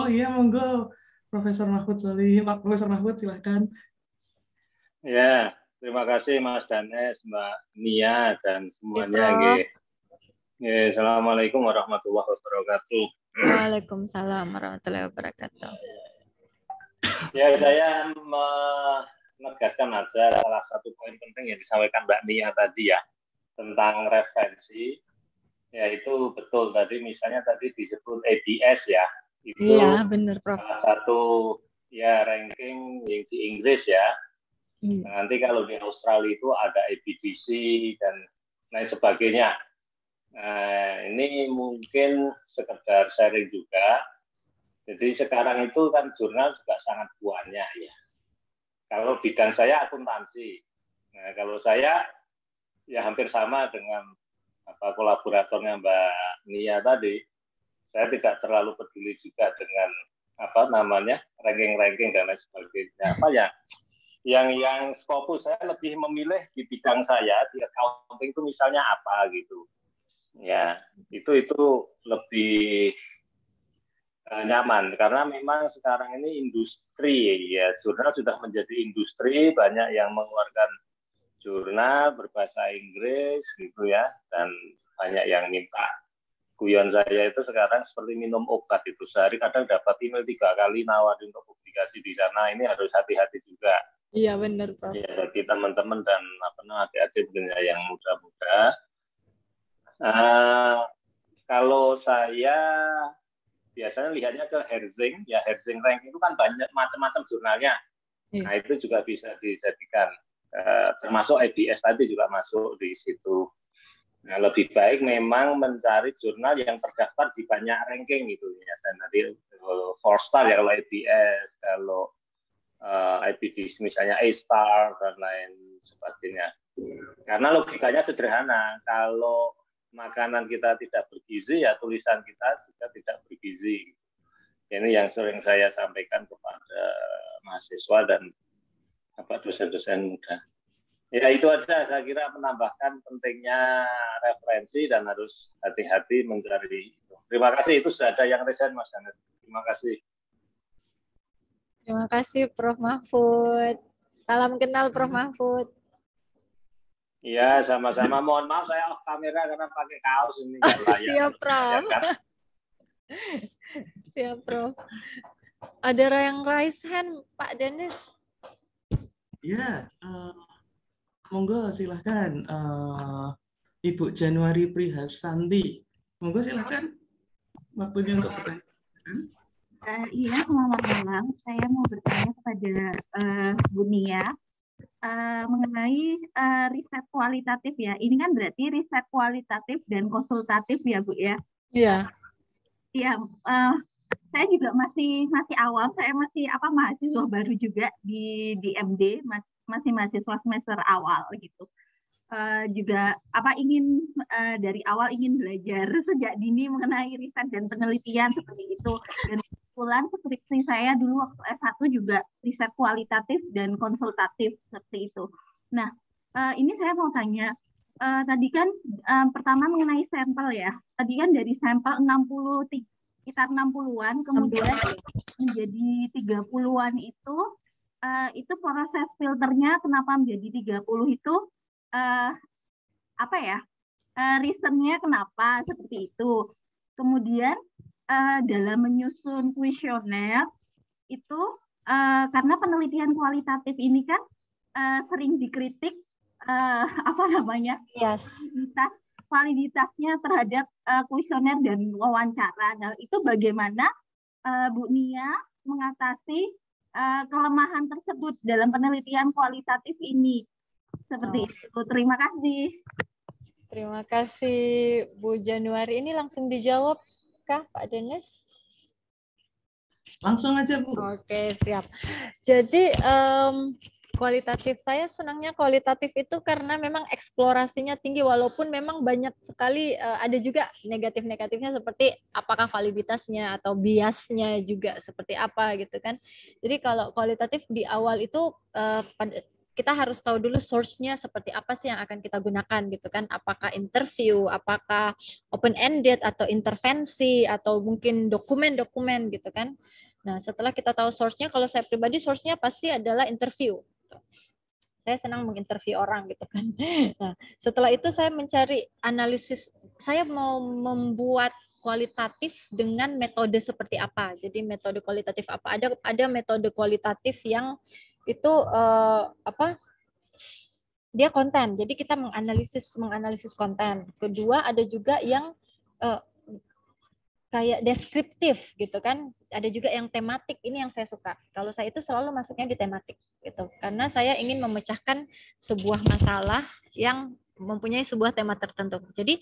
Oh iya, monggo, Profesor Mahfud Solih. Profesor Mahfud, silakan. Ya, terima kasih Mas Danes, Mbak Nia dan semuanya. Assalamualaikum warahmatullahi wabarakatuh. Waalaikumsalam warahmatullahi wabarakatuh. Ya, saya menegaskan aja salah satu poin penting yang disampaikan Mbak Nia tadi ya, tentang referensi, yaitu betul tadi misalnya tadi disebut ABS ya, itu iya, benar, Prof. Salah satu ya ranking yang di Inggris ya. Nanti kalau di Australia itu ada ABDC dan lain sebagainya. Ini mungkin sekedar sharing juga. Jadi sekarang itu kan jurnal juga sangat banyak ya. Kalau bidang saya akuntansi. Nah, kalau saya ya hampir sama dengan kolaboratornya Mbak Nia tadi. Saya tidak terlalu peduli juga dengan ranking-ranking dan lain sebagainya. Yang fokus saya lebih memilih di bidang saya di accounting itu misalnya apa gitu. Ya, itu lebih nyaman karena memang sekarang ini industri ya, jurnal sudah menjadi industri, banyak yang mengeluarkan jurnal berbahasa Inggris gitu ya, dan banyak yang minta. Guyon saya itu sekarang seperti minum obat, itu sehari kadang dapat email 3 kali nawarin untuk publikasi di sana. Ini harus hati-hati juga. Iya benar, Prof. Ya, bagi teman-teman dan adik-adik yang muda-muda. Kalau saya biasanya lihatnya ke Herzing, ya Herzing Rank itu kan banyak macam-macam jurnalnya. Nah itu juga bisa dijadikan, termasuk IBS tadi juga masuk di situ. Nah, lebih baik memang mencari jurnal yang terdaftar di banyak ranking gitu ya. Dan nanti 4-star ya kalau IBS, kalau IBD misalnya A-star dan lain sebagainya. Karena logikanya sederhana, kalau makanan kita tidak bergizi ya tulisan kita juga tidak bergizi. Ini yang sering saya sampaikan kepada mahasiswa dan dosen-dosen muda. Ya itu aja, saya kira menambahkan pentingnya referensi dan harus hati-hati mencari itu. Terima kasih, itu sudah ada yang resign Mas Janet. Terima kasih. Terima kasih Prof. Mahfud. Salam kenal Prof. Mahfud. Iya, sama-sama. Mohon maaf saya off kamera karena pakai kaos ini. Siap, Prof. Siap, Prof. Ada yang raise hand, Pak Dennis. Ya, monggo silahkan Ibu Januari Prihasanti. Monggo silahkan waktunya untuk pertanyaan. Iya, selamat malam. Saya mau bertanya kepada Bu Nia mengenai riset kualitatif ya. Ini kan berarti riset kualitatif dan konsultatif ya, Bu ya? Iya. Iya. Saya juga masih awam. Saya masih mahasiswa baru juga di MD, masih mahasiswa semester awal gitu. Juga ingin dari awal ingin belajar sejak dini mengenai riset dan penelitian seperti itu. Dan kebetulan skripsi saya dulu waktu S1 juga riset kualitatif dan konsultatif seperti itu. Nah, ini saya mau tanya, tadi kan pertama mengenai sampel ya. Tadi kan dari sampel 63 sekitar 60-an, kemudian menjadi 30-an itu proses filternya kenapa menjadi 30 itu reasonnya kenapa seperti itu. Kemudian dalam menyusun kuesioner itu karena penelitian kualitatif ini kan sering dikritik Yes. validitasnya terhadap kuesioner dan wawancara. Nah, itu bagaimana Bu Nia mengatasi kelemahan tersebut dalam penelitian kualitatif ini? Seperti itu. Terima kasih. Terima kasih Bu Januari. Ini langsung dijawab kah Pak Dennis? Langsung aja Bu. Oke, siap. Jadi kualitatif, saya senangnya kualitatif itu karena memang eksplorasinya tinggi, walaupun memang banyak sekali ada juga negatif-negatifnya seperti apakah validitasnya atau biasnya juga seperti apa gitu kan. Jadi kalau kualitatif di awal itu kita harus tahu dulu source-nya seperti apa sih yang akan kita gunakan gitu kan. Apakah interview, apakah open-ended atau intervensi atau mungkin dokumen-dokumen gitu kan. Nah, setelah kita tahu source-nya, kalau saya pribadi source-nya pasti adalah interview. Saya senang menginterview orang gitu kan. Nah, setelah itu saya mencari analisis, saya mau membuat kualitatif dengan metode seperti apa. Jadi metode kualitatif apa? Ada metode kualitatif yang itu dia konten. Jadi kita menganalisis konten. Kedua ada juga yang kayak deskriptif gitu kan, ada juga yang tematik. Ini yang saya suka. Kalau saya itu selalu masuknya di tematik gitu, karena saya ingin memecahkan sebuah masalah yang mempunyai sebuah tema tertentu. Jadi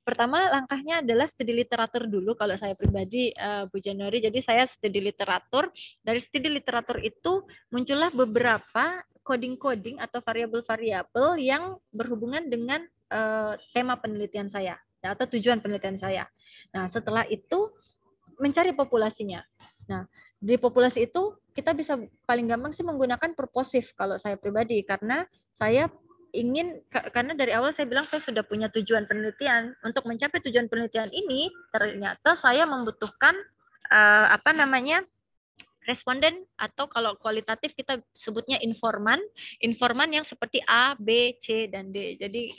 Pertama langkahnya adalah studi literatur dulu kalau saya pribadi, Bu Januari. Jadi saya studi literatur. Dari studi literatur itu muncullah beberapa coding-coding atau variabel-variabel yang berhubungan dengan tema penelitian saya atau tujuan penelitian saya. Nah, setelah itu mencari populasinya. Nah, di populasi itu kita bisa paling gampang sih menggunakan purposive kalau saya pribadi, karena saya karena dari awal saya bilang saya sudah punya tujuan penelitian. Untuk mencapai tujuan penelitian ini ternyata saya membutuhkan responden, atau kalau kualitatif kita sebutnya informan yang seperti A, B, C, dan D. Jadi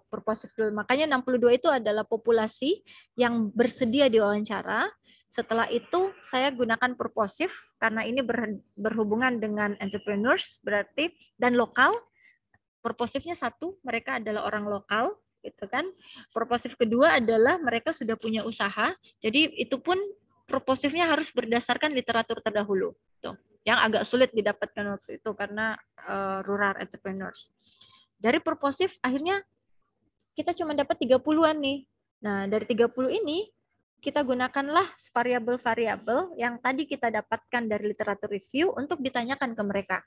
purposive dulu. Makanya 62 itu adalah populasi yang bersedia diwawancara. Setelah itu saya gunakan purposive karena ini berhubungan dengan entrepreneurs berarti, dan lokal. Purposifnya satu, mereka adalah orang lokal, gitu kan. Purposif kedua adalah mereka sudah punya usaha. Jadi itu pun purposifnya harus berdasarkan literatur terdahulu, tuh, yang agak sulit didapatkan waktu itu karena rural entrepreneurs. Dari purposif akhirnya kita cuma dapat 30-an nih. Nah, dari 30 ini kita gunakanlah variabel-variabel yang tadi kita dapatkan dari literatur review untuk ditanyakan ke mereka.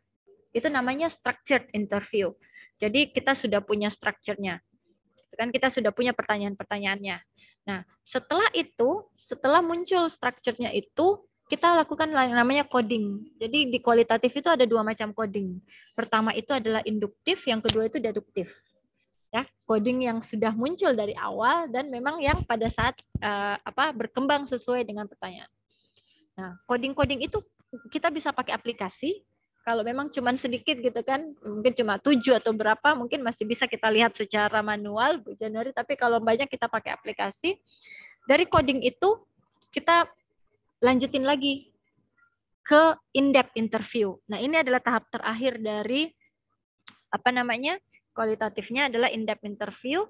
Itu namanya structured interview. Jadi kita sudah punya structure-nya. Kan kita sudah punya pertanyaan-pertanyaannya. Nah, setelah itu, setelah muncul structure-nya itu, kita lakukan yang namanya coding. Jadi di kualitatif itu ada 2 macam coding. Pertama itu adalah induktif, yang kedua itu deduktif. Ya, coding yang sudah muncul dari awal dan memang yang pada saat berkembang sesuai dengan pertanyaan. Nah, coding-coding itu kita bisa pakai aplikasi. Kalau memang cuma sedikit gitu kan, mungkin cuma 7 atau berapa, mungkin masih bisa kita lihat secara manual, Bu Januari. Tapi kalau banyak kita pakai aplikasi. Dari coding itu kita lanjutin lagi ke in-depth interview. Nah, ini adalah tahap terakhir dari kualitatifnya adalah in-depth interview.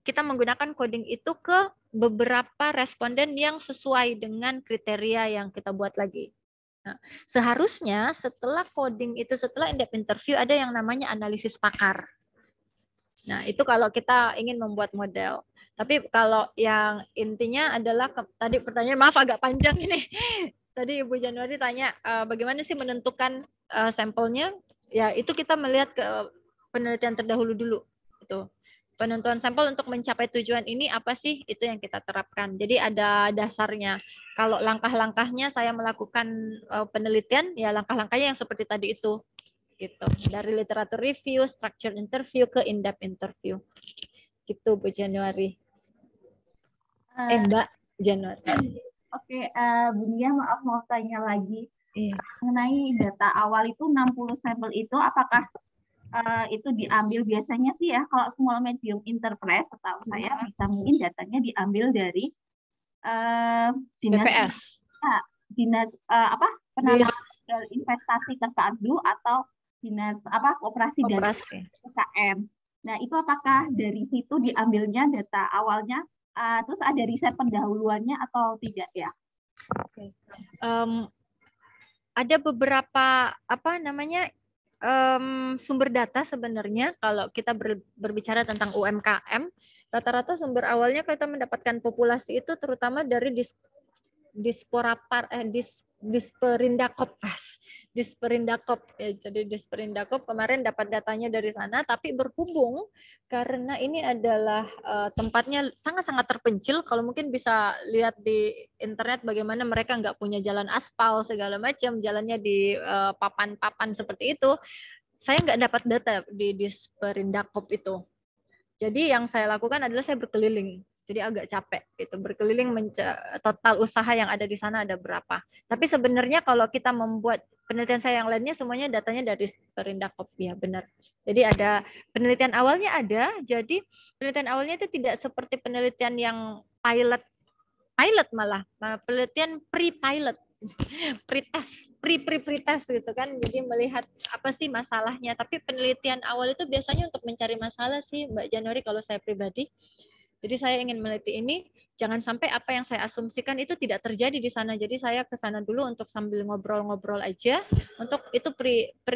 Kita menggunakan coding itu ke beberapa responden yang sesuai dengan kriteria yang kita buat lagi. Nah, seharusnya setelah coding itu, setelah in-depth interview, ada yang namanya analisis pakar. Nah, itu kalau kita ingin membuat model. Tapi kalau yang intinya adalah, tadi pertanyaan, maaf agak panjang ini. Tadi Ibu Januari tanya, bagaimana sih menentukan sampelnya? Ya, itu kita melihat ke penelitian terdahulu dulu. Itu. Penentuan sampel untuk mencapai tujuan ini apa sih? Itu yang kita terapkan. Jadi ada dasarnya. Kalau langkah-langkahnya saya melakukan penelitian, ya langkah-langkahnya yang seperti tadi itu. Gitu. Dari literatur review, structured interview ke in-depth interview. Gitu Bu Januari. Mbak Januari. Oke, Bu Nia, maaf mau tanya lagi. Mengenai data awal itu 60 sampel itu apakah itu diambil biasanya sih ya, kalau small medium enterprise setahu saya bisa mungkin datanya diambil dari dinas penanaman investasi terpadu atau dinas koperasi dan UKM. Nah, itu apakah dari situ diambilnya data awalnya, terus ada riset pendahuluannya atau tidak ya? Ada beberapa sumber data sebenarnya. Kalau kita berbicara tentang UMKM, rata-rata sumber awalnya kita mendapatkan populasi itu terutama dari Disperindakop. Jadi Disperindakop kemarin dapat datanya dari sana, tapi berhubung karena ini adalah tempatnya sangat-sangat terpencil. Kalau mungkin bisa lihat di internet bagaimana mereka nggak punya jalan aspal segala macam, jalannya di papan-papan seperti itu. Saya nggak dapat data di Disperindakop itu. Jadi yang saya lakukan adalah saya berkeliling. Jadi agak capek itu berkeliling, total usaha yang ada di sana ada berapa. Tapi sebenarnya kalau kita membuat penelitian saya yang lainnya semuanya datanya dari Disperindakop, ya benar. Jadi ada penelitian awalnya ada. Jadi penelitian awalnya itu tidak seperti penelitian yang pilot malah, penelitian pre-pilot. Pre-test gitu kan. Jadi melihat apa sih masalahnya. Tapi penelitian awal itu biasanya untuk mencari masalah sih, Mbak Januari, kalau saya pribadi. Jadi saya ingin meneliti ini, jangan sampai apa yang saya asumsikan itu tidak terjadi di sana. Jadi saya ke sana dulu untuk sambil ngobrol-ngobrol aja. Untuk itu pre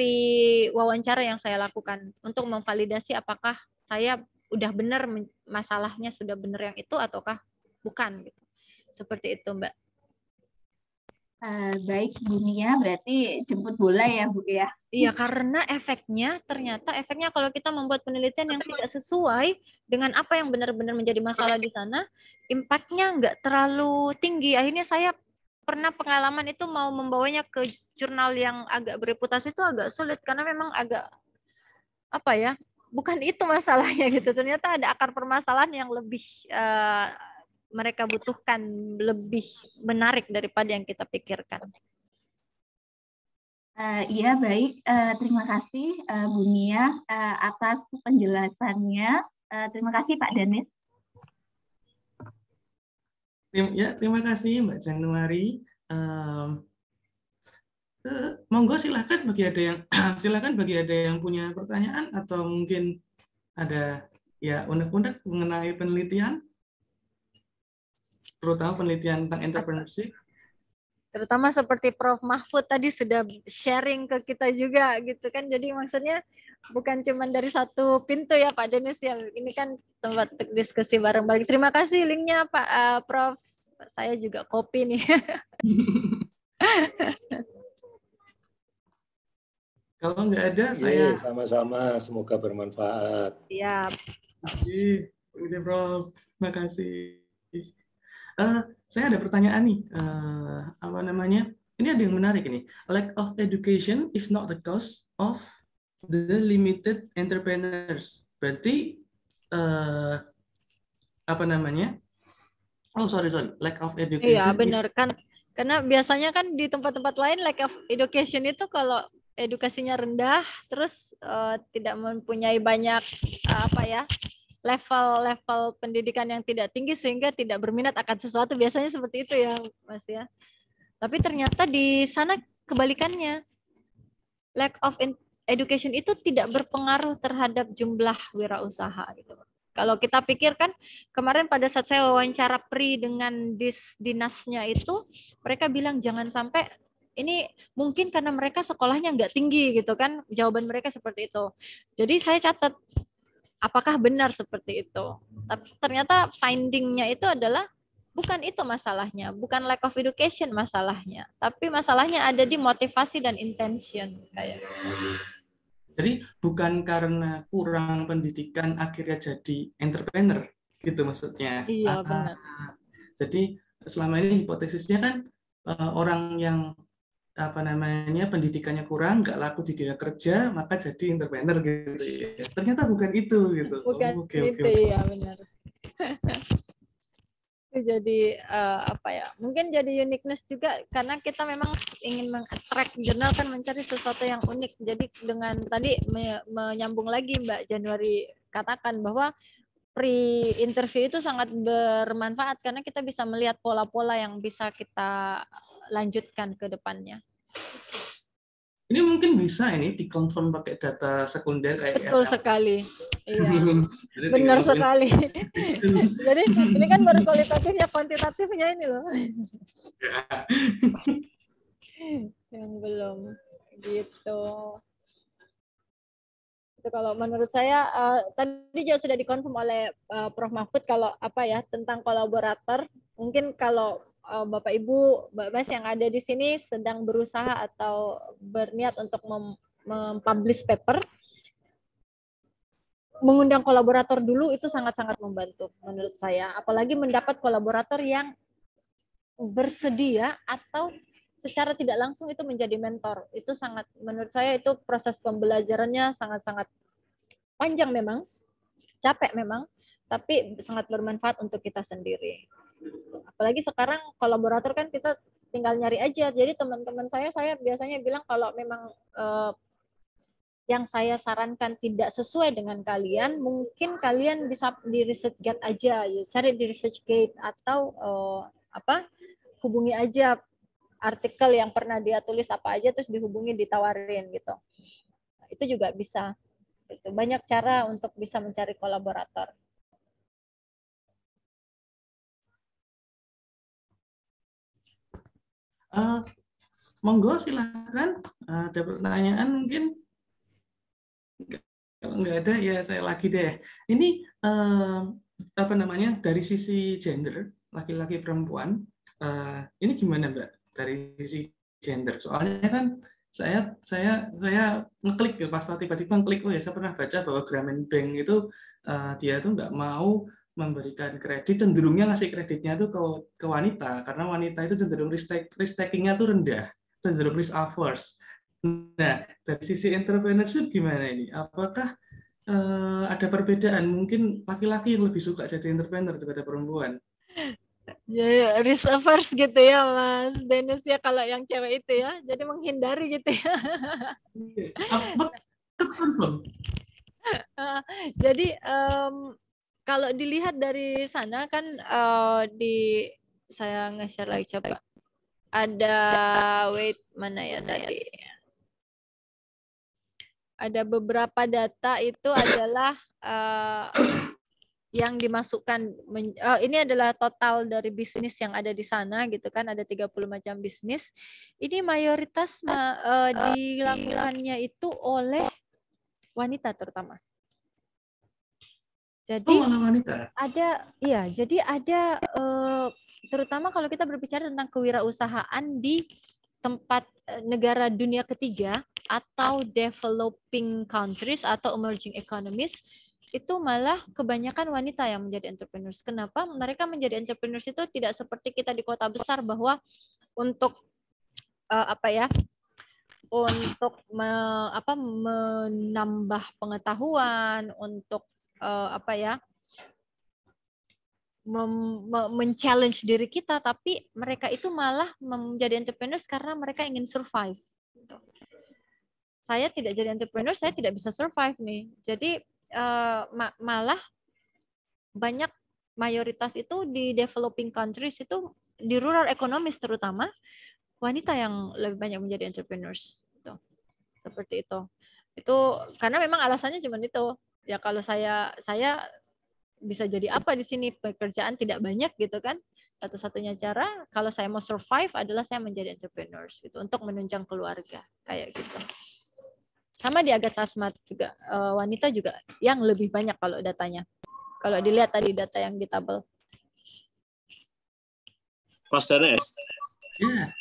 wawancara yang saya lakukan untuk memvalidasi apakah saya udah benar masalahnya sudah benar yang itu ataukah bukan gitu. Seperti itu, Mbak. Baik, Bu Nia, berarti jemput bola ya, Bu ya. Iya, karena ternyata efeknya kalau kita membuat penelitian yang tidak sesuai dengan apa yang benar-benar menjadi masalah di sana, impact-nya nggak terlalu tinggi. Akhirnya saya pernah pengalaman itu mau membawanya ke jurnal yang agak bereputasi itu agak sulit karena memang agak apa ya, bukan itu masalahnya gitu. Ternyata ada akar permasalahan yang lebih mereka butuhkan, lebih menarik daripada yang kita pikirkan. Iya, baik. Terima kasih Bu Nia atas penjelasannya. Terima kasih Pak Danis. Ya, terima kasih Mbak Januari. Monggo silakan bagi ada yang punya pertanyaan atau mungkin ada ya unek-unek mengenai penelitian, terutama penelitian tentang entrepreneurship. Terutama seperti Prof. Mahfud tadi sudah sharing ke kita juga gitu kan. Jadi maksudnya bukan cuma dari satu pintu ya Pak Denis ya. Ini kan tempat diskusi bareng-bareng. Terima kasih linknya Pak Prof. Saya juga copy nih. Kalau nggak ada, saya sama-sama. Semoga bermanfaat. Siap. Oke, Prof. Terima kasih. Saya ada pertanyaan nih. Apa namanya? Ini ada yang menarik ini. Lack of education is not the cause of the limited entrepreneurs. Berarti apa namanya? Oh, sorry. Lack of education. Iya, benar kan. Karena biasanya kan di tempat-tempat lain lack of education itu kalau edukasinya rendah, terus tidak mempunyai banyak level pendidikan yang tidak tinggi sehingga tidak berminat akan sesuatu, biasanya seperti itu ya Mas ya. Tapi ternyata di sana kebalikannya, lack of education itu tidak berpengaruh terhadap jumlah wirausaha gitu. Kalau kita pikir kan kemarin pada saat saya wawancara Pri dengan dinasnya itu, mereka bilang jangan sampai ini mungkin karena mereka sekolahnya nggak tinggi gitu kan, jawaban mereka seperti itu. Jadi saya catat apakah benar seperti itu. Tapi ternyata finding-nya itu adalah bukan itu masalahnya, bukan lack of education masalahnya, tapi masalahnya ada di motivasi dan intention kayak. Jadi bukan karena kurang pendidikan akhirnya jadi entrepreneur gitu maksudnya. Iya, benar. Jadi selama ini hipotesisnya kan orang yang apa namanya pendidikannya kurang, nggak laku di dunia kerja, maka jadi entrepreneur gitu ya. Ternyata bukan itu gitu. Bukan itu. Ya benar. Itu jadi mungkin jadi uniqueness juga karena kita memang ingin meng-attract jurnal kan, mencari sesuatu yang unik. Jadi dengan tadi menyambung lagi Mbak Januari katakan bahwa pre-interview itu sangat bermanfaat karena kita bisa melihat pola-pola yang bisa kita lanjutkan ke depannya. Ini mungkin bisa ini dikonfirm pakai data sekunder kayak betul SM. Sekali. Iya. Benar sekali. Jadi ini kan baru kualitatifnya, kuantitatifnya ini loh. Yang belum gitu. Itu kalau menurut saya tadi juga sudah dikonfirm oleh Prof. Mahfud kalau tentang kolaborator. Mungkin kalau Bapak Ibu, Mbak Mas yang ada di sini sedang berusaha atau berniat untuk mempublish paper, mengundang kolaborator dulu itu sangat-sangat membantu menurut saya. Apalagi mendapat kolaborator yang bersedia atau secara tidak langsung itu menjadi mentor. Itu sangat, menurut saya itu proses pembelajarannya sangat-sangat panjang memang, capek memang, tapi sangat bermanfaat untuk kita sendiri. Apalagi sekarang kolaborator kan kita tinggal nyari aja. Jadi teman-teman saya biasanya bilang kalau memang yang saya sarankan tidak sesuai dengan kalian, mungkin kalian bisa di ResearchGate aja, ya. Cari di ResearchGate atau hubungi aja artikel yang pernah dia tulis apa aja, terus dihubungi, ditawarin gitu. Itu juga bisa. Itu banyak cara untuk bisa mencari kolaborator. Monggo silakan, ada pertanyaan mungkin? Kalau nggak ada ya saya lagi deh. Ini apa namanya dari sisi gender laki-laki perempuan ini gimana Mbak dari sisi gender? Soalnya kan saya ngeklik pas tiba-tiba ngeklik oh ya saya pernah baca bahwa Grameen Bank itu dia tuh nggak mau memberikan kredit, cenderungnya ngasih kreditnya tuh ke wanita karena wanita itu cenderung risk-takingnya tuh rendah, cenderung risk averse. Nah, dari sisi entrepreneurship gimana ini? Apakah ada perbedaan? Mungkin laki-laki yang lebih suka jadi entrepreneur daripada perempuan. Ya, risk averse gitu ya Mas Dennis ya kalau yang cewek itu ya. Jadi menghindari gitu ya. Jadi kalau dilihat dari sana kan saya nge-share lagi coba. Ada mana ya tadi? Ada beberapa data itu adalah yang dimasukkan ini adalah total dari bisnis yang ada di sana gitu kan, ada 30 macam bisnis. Ini mayoritas dilakukannya itu oleh wanita terutama. Jadi ada terutama kalau kita berbicara tentang kewirausahaan di tempat negara dunia ketiga atau developing countries atau emerging economies, itu malah kebanyakan wanita yang menjadi entrepreneurs. Kenapa? Mereka menjadi entrepreneurs itu tidak seperti kita di kota besar bahwa untuk untuk menambah pengetahuan, untuk men-challenge diri kita, tapi mereka itu malah menjadi entrepreneurs karena mereka ingin survive. Saya tidak jadi entrepreneur, saya tidak bisa survive nih. Jadi malah banyak mayoritas itu di developing countries itu di rural economies terutama wanita yang lebih banyak menjadi entrepreneurs gitu. Seperti itu. Itu karena memang alasannya cuma itu. Ya kalau saya bisa jadi apa di sini, pekerjaan tidak banyak gitu kan. Satu-satunya cara kalau saya mau survive adalah saya menjadi entrepreneurs gitu untuk menunjang keluarga kayak gitu. Sama di Agatha Asmat juga wanita juga yang lebih banyak kalau datanya. Kalau dilihat tadi data yang di tabel. Mas Danes. Ya.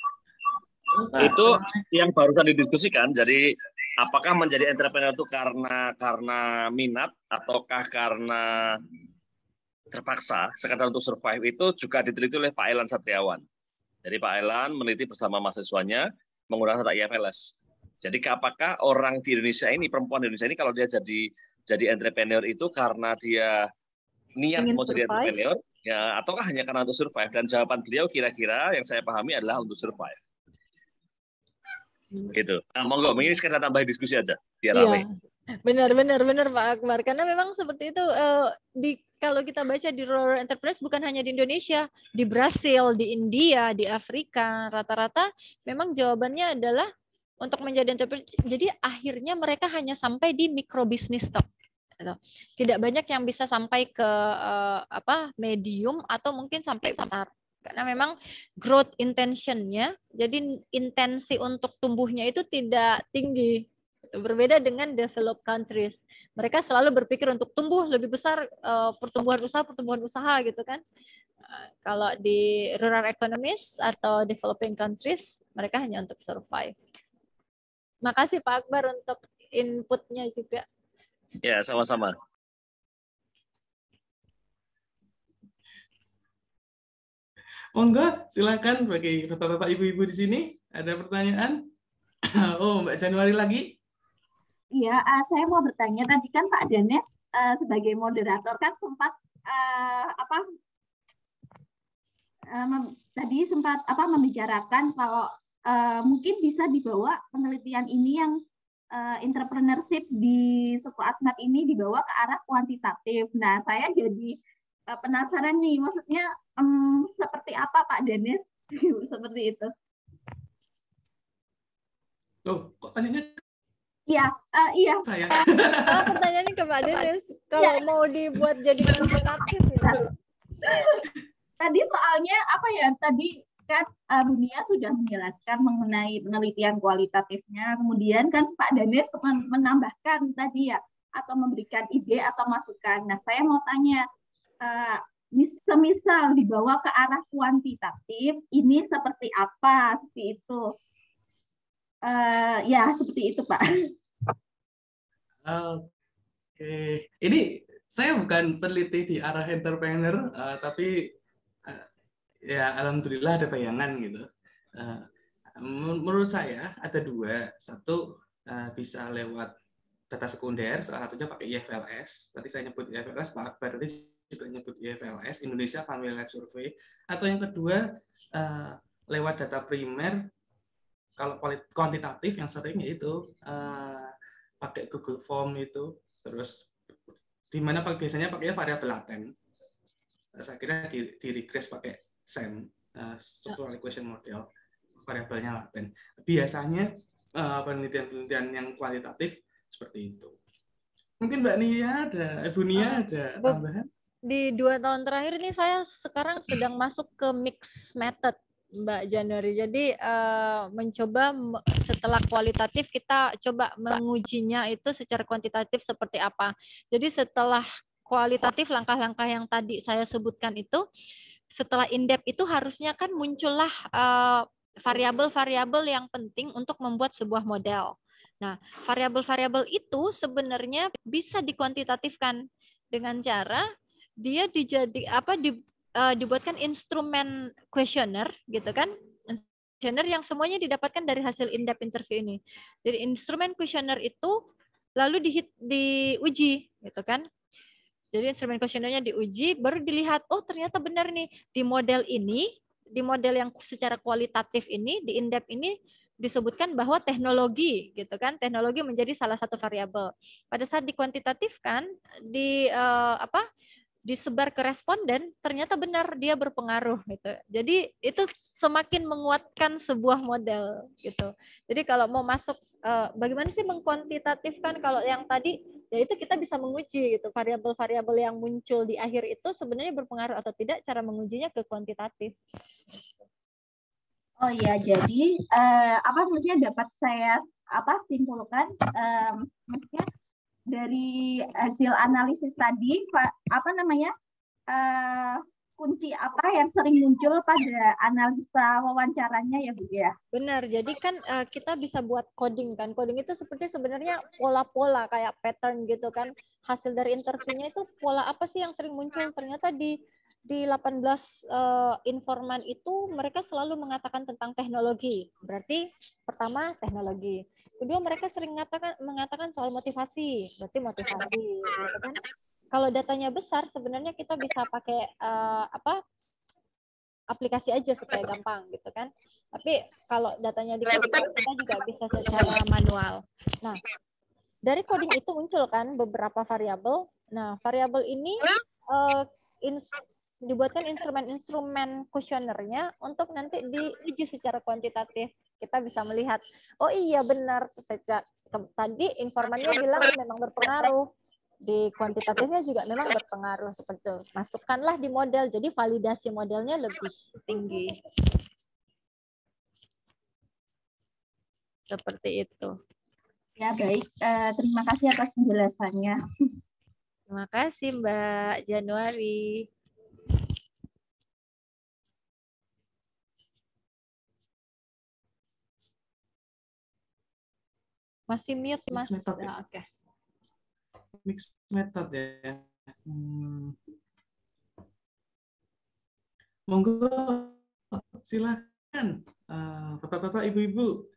Itu yang barusan didiskusikan. Jadi apakah menjadi entrepreneur itu karena minat ataukah karena terpaksa sekadar untuk survive, itu juga diteliti oleh Pak Elan Satriawan. Jadi Pak Elan meneliti bersama mahasiswanya menggunakan data IFLS. Jadi apakah orang di Indonesia ini, perempuan di Indonesia ini kalau dia jadi entrepreneur itu karena dia niat mau jadi entrepreneur, ya, ataukah hanya karena untuk survive? Dan jawaban beliau kira-kira yang saya pahami adalah untuk survive. Gitu. Nah, monggo, ini sekedar tambah diskusi aja biar ramai. Benar Pak Akbar. Karena memang seperti itu kalau kita baca di rural enterprise bukan hanya di Indonesia, di Brasil, di India, di Afrika, rata-rata memang jawabannya adalah untuk menjadi entrepreneur. Jadi akhirnya mereka hanya sampai di mikrobisnis top. Tidak banyak yang bisa sampai ke medium atau mungkin sampai besar. Karena memang growth intention-nya, jadi intensi untuk tumbuhnya itu tidak tinggi. Berbeda dengan developed countries. Mereka selalu berpikir untuk tumbuh lebih besar, pertumbuhan usaha gitu kan. Kalau di rural economies atau developing countries, mereka hanya untuk survive. Makasih Pak Akbar untuk inputnya juga. Ya, sama-sama. Monggo, silakan bagi bapak-bapak ibu-ibu di sini ada pertanyaan. Oh, Mbak Januari lagi. Iya, saya mau bertanya tadi kan Pak Danes sebagai moderator kan sempat tadi sempat membicarakan kalau mungkin bisa dibawa penelitian ini yang entrepreneurship di suku Asmat ini dibawa ke arah kuantitatif. Nah, saya jadi penasaran nih, maksudnya seperti apa Pak Danes seperti itu? Oh, kok tanyanya? Iya. Saya. Pertanyaannya ke Pak Danes, kalau mau dibuat jadi kuantitatif ya. Tadi soalnya tadi kan Bu Nia sudah menjelaskan mengenai penelitian kualitatifnya, kemudian kan Pak Danes menambahkan tadi ya atau memberikan ide atau masukan. Nah, saya mau tanya, semisal dibawa ke arah kuantitatif, ini seperti apa? Seperti itu. Ya, seperti itu, Pak. Oke, ini saya bukan peneliti di arah entrepreneur, tapi ya alhamdulillah ada bayangan gitu. Menurut saya ada dua, satu bisa lewat data sekunder, salah satunya pakai IFLS. Tadi saya nyebut IFLS, Pak Akbar tadi juga nyebut IFLS, Indonesia Family Life Survey. Atau yang kedua lewat data primer. Kalau kuantitatif yang sering yaitu pakai Google Form itu, terus di mana biasanya pakai variabel laten. Saya kira di regress pakai SEM, Structural Equation Model, variabelnya laten. Biasanya penelitian-penelitian yang kualitatif seperti itu. Mungkin Mbak Nia ada, Ibu Nia ada tambahan? Di 2 tahun terakhir ini saya sekarang sedang masuk ke mixed method, Mbak Januari. Jadi mencoba setelah kualitatif kita coba mengujinya itu secara kuantitatif seperti apa. Jadi setelah kualitatif langkah-langkah yang tadi saya sebutkan itu, setelah in-depth itu harusnya kan muncullah variabel-variabel yang penting untuk membuat sebuah model. Nah, variabel-variabel itu sebenarnya bisa dikuantitatifkan dengan cara dia dibuatkan instrumen kuesioner gitu kan, kuesioner yang semuanya didapatkan dari hasil in-depth interview ini. Jadi instrumen kuesioner itu lalu diuji gitu kan. Jadi instrumen kuesionernya diuji, baru dilihat oh ternyata benar nih di model ini, di model yang secara kualitatif ini, di in-depth ini disebutkan bahwa teknologi gitu kan, teknologi menjadi salah satu variabel. Pada saat dikuantitatifkan disebar ke responden, ternyata benar dia berpengaruh gitu. Jadi itu semakin menguatkan sebuah model gitu. Jadi kalau mau masuk bagaimana sih mengkuantitatifkan, kalau yang tadi ya itu kita bisa menguji gitu, variabel-variabel yang muncul di akhir itu sebenarnya berpengaruh atau tidak, cara mengujinya ke kuantitatif. Oh ya, jadi maksudnya dapat saya simpulkan, maksudnya dari hasil analisis tadi kunci apa yang sering muncul pada analisa wawancaranya ya Bu ya? Benar, jadi kan kita bisa buat coding kan. Coding itu seperti sebenarnya pola-pola kayak pattern gitu kan. Hasil dari interviewnya itu pola apa sih yang sering muncul? Ternyata di 18 informan itu mereka selalu mengatakan tentang teknologi. Berarti pertama teknologi. Kedua mereka sering mengatakan soal motivasi. Berarti motivasi gitu kan. Kalau datanya besar sebenarnya kita bisa pakai aplikasi aja supaya gampang gitu kan. Tapi kalau datanya di coding kita juga bisa secara manual. Nah, dari coding itu muncul kan beberapa variabel. Nah, variabel ini dibuatkan instrumen kuesionernya untuk nanti diuji secara kuantitatif. Kita bisa melihat, oh iya benar, tadi informannya bilang memang berpengaruh. Di kuantitatifnya juga memang berpengaruh seperti itu. Masukkanlah di model, jadi validasi modelnya lebih tinggi. Seperti itu. Ya baik, terima kasih atas penjelasannya. Terima kasih Mbak Januari. Masih mute Mas. Oke. Mixed method ya. Monggo silakan Bapak-bapak, Ibu-ibu.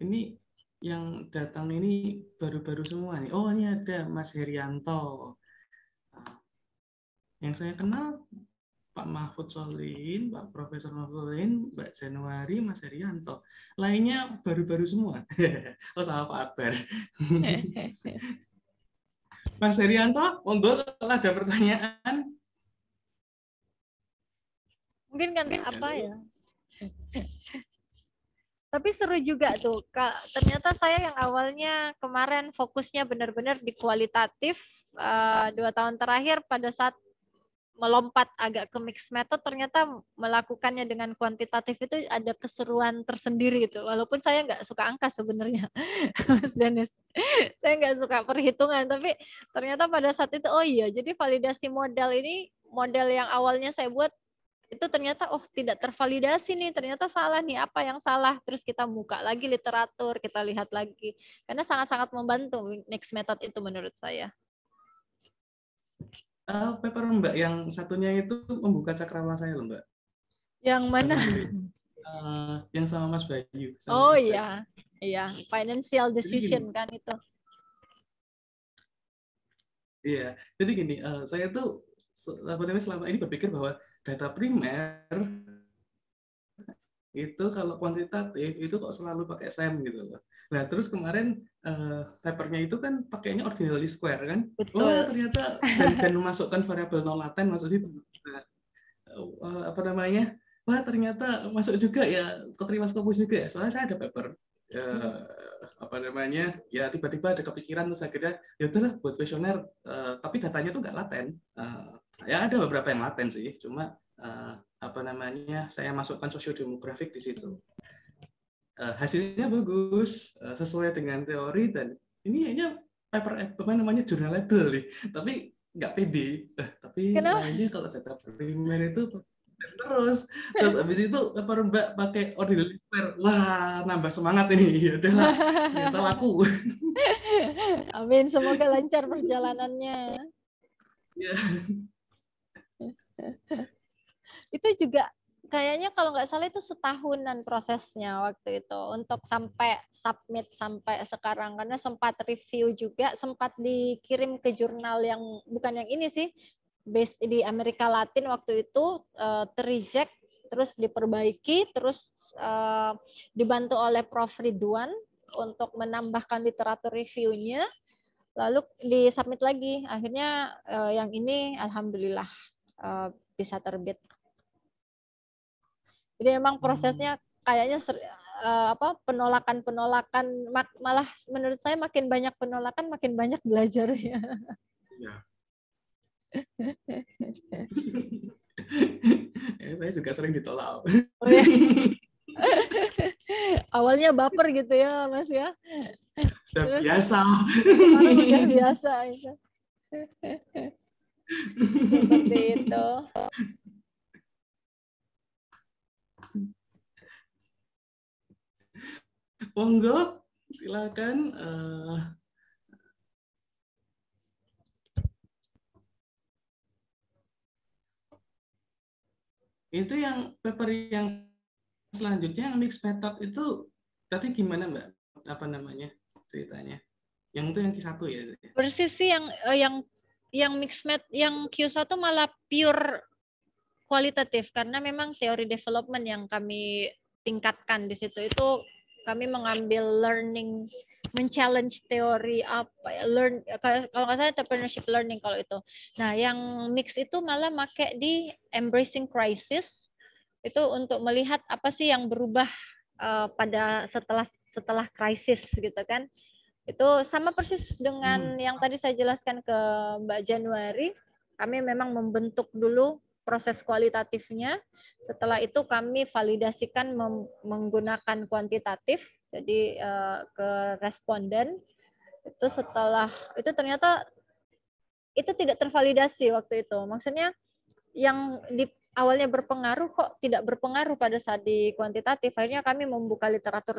Ini yang datang ini baru-baru semua nih. Oh, ini ada Mas Herianto. Yang saya kenal Pak Mahfud Solihin, Pak Profesor Mahfud Solihin, Mbak Januari, Mas Herianto. Lainnya baru-baru semua. Oh, sama Pak Akbar. Mas Herianto, monggo kalau ada pertanyaan. Mungkin kan apa ya? Tapi seru juga tuh, Kak. Ternyata saya yang awalnya kemarin fokusnya benar-benar di kualitatif, 2 tahun terakhir pada saat melompat agak ke mixed method, ternyata melakukannya dengan kuantitatif itu ada keseruan tersendiri gitu. Walaupun saya nggak suka angka sebenarnya, Mas Dennis. Saya nggak suka perhitungan, tapi ternyata pada saat itu, oh iya, jadi validasi model ini, model yang awalnya saya buat, itu ternyata, oh tidak tervalidasi nih, ternyata salah nih, apa yang salah. Terus kita buka lagi literatur, kita lihat lagi. Karena sangat-sangat membantu mixed method itu menurut saya. Paper Mbak yang satunya itu membuka cakrawala saya loh Mbak. Yang mana? Yang sama Mas Bayu. Oh iya, iya, financial decision kan itu. Iya, jadi gini, saya tuh selama ini berpikir bahwa data primer itu kalau kuantitatif itu kok selalu pakai SEM gitu loh. Nah terus kemarin papernya itu kan pakainya ordinal least square kan. Betul. Wah ternyata dan memasukkan variabel non laten masuk situ. Apa namanya? Wah ternyata masuk juga ya, keterima Scopus juga ya. Soalnya saya ada paper apa namanya, ya tiba-tiba ada kepikiran terus akhirnya ya udahlah buat kuesioner, tapi datanya tuh nggak laten. Ya ada beberapa yang laten sih, cuma apa namanya, saya masukkan sosiodemografik di situ. Hasilnya bagus, sesuai dengan teori, dan ini kayaknya paper apa namanya journalable nih, tapi nggak pede. Tapi lainnya kalau data primer itu terus habis itu paper Mbak pakai ordinal square, wah nambah semangat ini, ya udahlah ternyata laku. Amin, semoga lancar perjalanannya. Ya. Itu juga kayaknya kalau nggak salah itu setahunan prosesnya waktu itu untuk sampai submit sampai sekarang, karena sempat review juga, sempat dikirim ke jurnal yang bukan yang ini sih, based di Amerika Latin waktu itu, terreject, terus diperbaiki, terus dibantu oleh Prof. Ridwan untuk menambahkan literatur reviewnya, lalu disubmit lagi. Akhirnya yang ini alhamdulillah bisa terbit. Jadi memang prosesnya kayaknya penolakan malah menurut saya makin banyak penolakan makin banyak belajar ya. Saya juga sering ditolak. Oh, ya. Awalnya baper gitu ya Mas ya. Sudah biasa. Sekarang udah biasa. Ya. Seperti itu. Monggo, silakan. Itu yang paper yang selanjutnya yang mixed method itu tadi gimana Mbak? Apa namanya ceritanya? Yang itu yang Q1 ya? Persis sih yang mixed method, yang Q1 malah pure kualitatif, karena memang teori development yang kami tingkatkan di situ. Itu kami mengambil learning, men-challenge teori apa ya, kalau nggak salah entrepreneurship learning kalau itu. Nah, yang mix itu malah make di embracing crisis, itu untuk melihat apa sih yang berubah pada setelah krisis gitu kan. Itu sama persis dengan yang tadi saya jelaskan ke Mbak Januari. Kami memang membentuk dulu proses kualitatifnya. Setelah itu kami validasikan menggunakan kuantitatif, jadi ke responden. Itu setelah itu ternyata itu tidak tervalidasi waktu itu. Maksudnya yang di awalnya berpengaruh kok tidak berpengaruh pada saat di kuantitatif. Akhirnya kami membuka literatur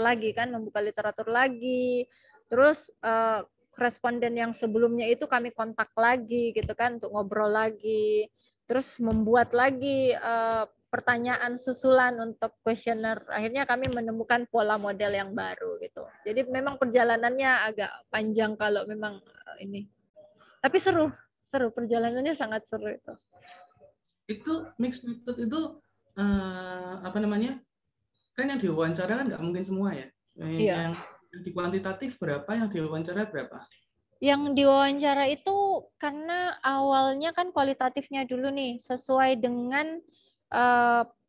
lagi. Terus responden yang sebelumnya itu kami kontak lagi gitu kan untuk ngobrol lagi. Terus membuat lagi pertanyaan susulan untuk kuesioner. Akhirnya kami menemukan pola model yang baru gitu. Jadi memang perjalanannya agak panjang kalau memang ini. Tapi seru perjalanannya sangat seru itu. Itu mixed method itu apa namanya? Kan yang diwawancara kan nggak mungkin semua ya. Iya. Yang di kuantitatif berapa, yang diwawancara berapa? Yang diwawancara itu karena awalnya kan kualitatifnya dulu nih, sesuai dengan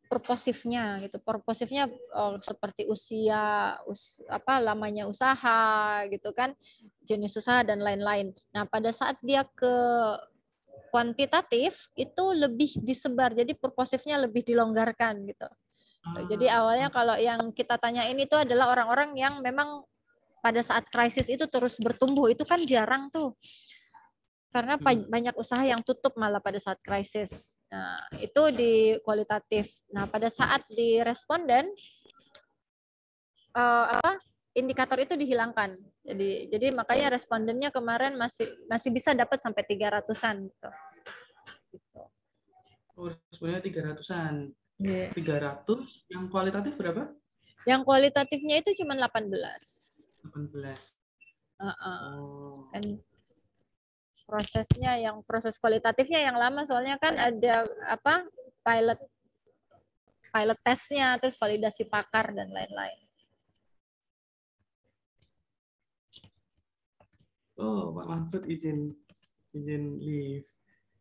purposifnya gitu. Purposifnya seperti usia, lamanya usaha gitu kan, jenis usaha dan lain-lain. Nah, pada saat dia ke kuantitatif itu lebih disebar, jadi purposifnya lebih dilonggarkan gitu. Jadi awalnya kalau yang kita tanyain itu adalah orang-orang yang memang pada saat krisis itu terus bertumbuh, itu kan jarang tuh. Karena banyak usaha yang tutup malah pada saat krisis. Nah, itu di kualitatif. Nah, pada saat di responden indikator itu dihilangkan. Jadi makanya respondennya kemarin masih bisa dapat sampai 300-an gitu. Oh, sebenarnya 300-an. Yeah. 300, yang kualitatif berapa? Yang kualitatifnya itu cuma 18. 18. Dan proses kualitatifnya yang lama, soalnya kan ada pilot testnya, terus validasi pakar dan lain-lain. Oh, Pak Mahfud izin leave.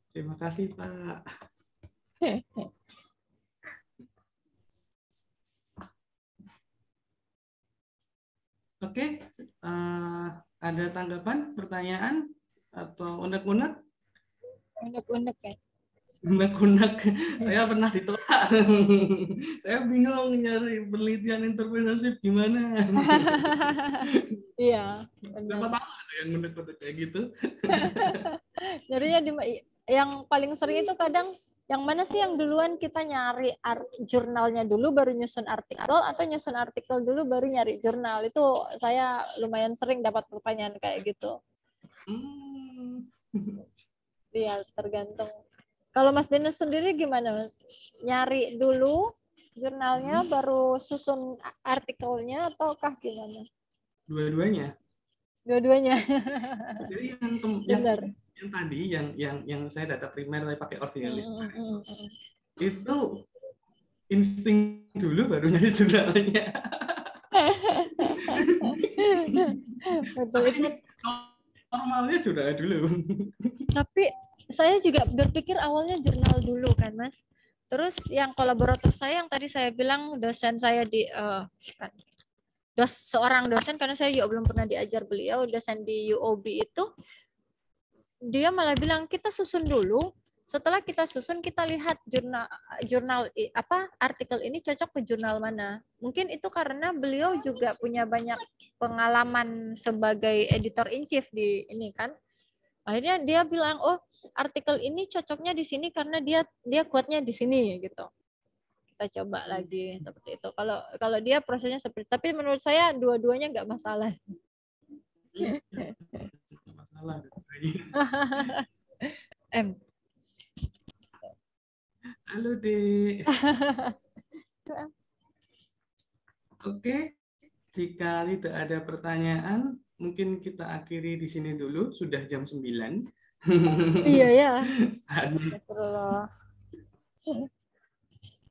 Terima kasih, Pak. Oke, ada tanggapan, pertanyaan, atau unek-unek? Unek-unek ya. Unek-unek, saya pernah ditolak. Saya bingung nyari penelitian entrepreneurship gimana. Iya. Siapa tahu ada yang unek-unek kayak gitu. Jadinya yang paling sering itu kadang yang mana sih yang duluan kita nyari jurnalnya dulu baru nyusun artikel, atau nyusun artikel dulu baru nyari jurnal? Itu saya lumayan sering dapat pertanyaan kayak gitu. Iya, tergantung. Kalau Mas Dennis sendiri gimana, Mas? Nyari dulu jurnalnya baru susun artikelnya ataukah gimana? Dua-duanya. Dua-duanya. Jadi yang tadi yang saya data primer saya pakai ordinary list itu insting dulu baru nyari jurnalnya. Betul itu. Normalnya jurnal dulu. Tapi saya juga berpikir awalnya jurnal dulu kan, Mas. Terus yang kolaborator saya yang tadi saya bilang dosen saya di seorang dosen, karena saya juga belum pernah diajar beliau, dosen di UOB itu, dia malah bilang kita susun dulu, setelah kita susun kita lihat jurnal artikel ini cocok ke jurnal mana. Mungkin itu karena beliau juga punya banyak pengalaman sebagai editor in chief di ini kan. Akhirnya dia bilang, oh artikel ini cocoknya di sini karena dia quote-nya di sini gitu. Kita coba lagi seperti itu. Kalau dia prosesnya seperti, tapi menurut saya dua-duanya nggak masalah. Masalah. Halo, Dek. Oke, jika tidak ada pertanyaan, mungkin kita akhiri di sini dulu. Sudah jam 9. Iya ya.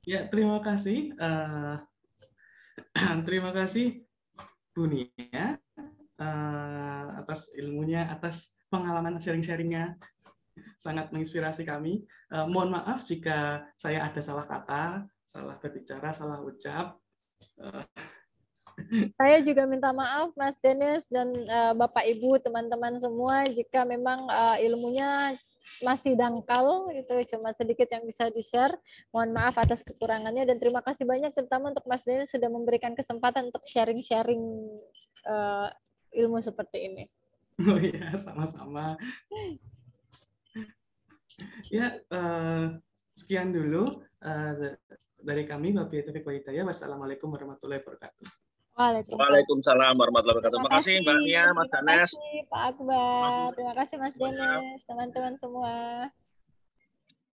Ya, terima kasih. Terima kasih Bu Nia atas ilmunya, atas pengalaman sharing-sharingnya. Sangat menginspirasi kami. Mohon maaf jika saya ada salah kata, salah berbicara, salah ucap. Saya juga minta maaf Mas Dennis dan Bapak Ibu, teman-teman semua, jika memang ilmunya masih dangkal, itu cuma sedikit yang bisa di-share. Mohon maaf atas kekurangannya, dan terima kasih banyak terutama untuk Mas Dennis sudah memberikan kesempatan untuk sharing-sharing ilmu seperti ini. Oh iya, sama-sama. Ya, sekian dulu dari kami, Bapak Taufik Wahidaya. Wassalamualaikum warahmatullahi wabarakatuh. Waalaikumsalam warahmatullahi wabarakatuh. Terima kasih Mbak Nia, Mas Danes. Terima kasih Pak Akbar. Terima kasih Mas Dennis, teman-teman semua.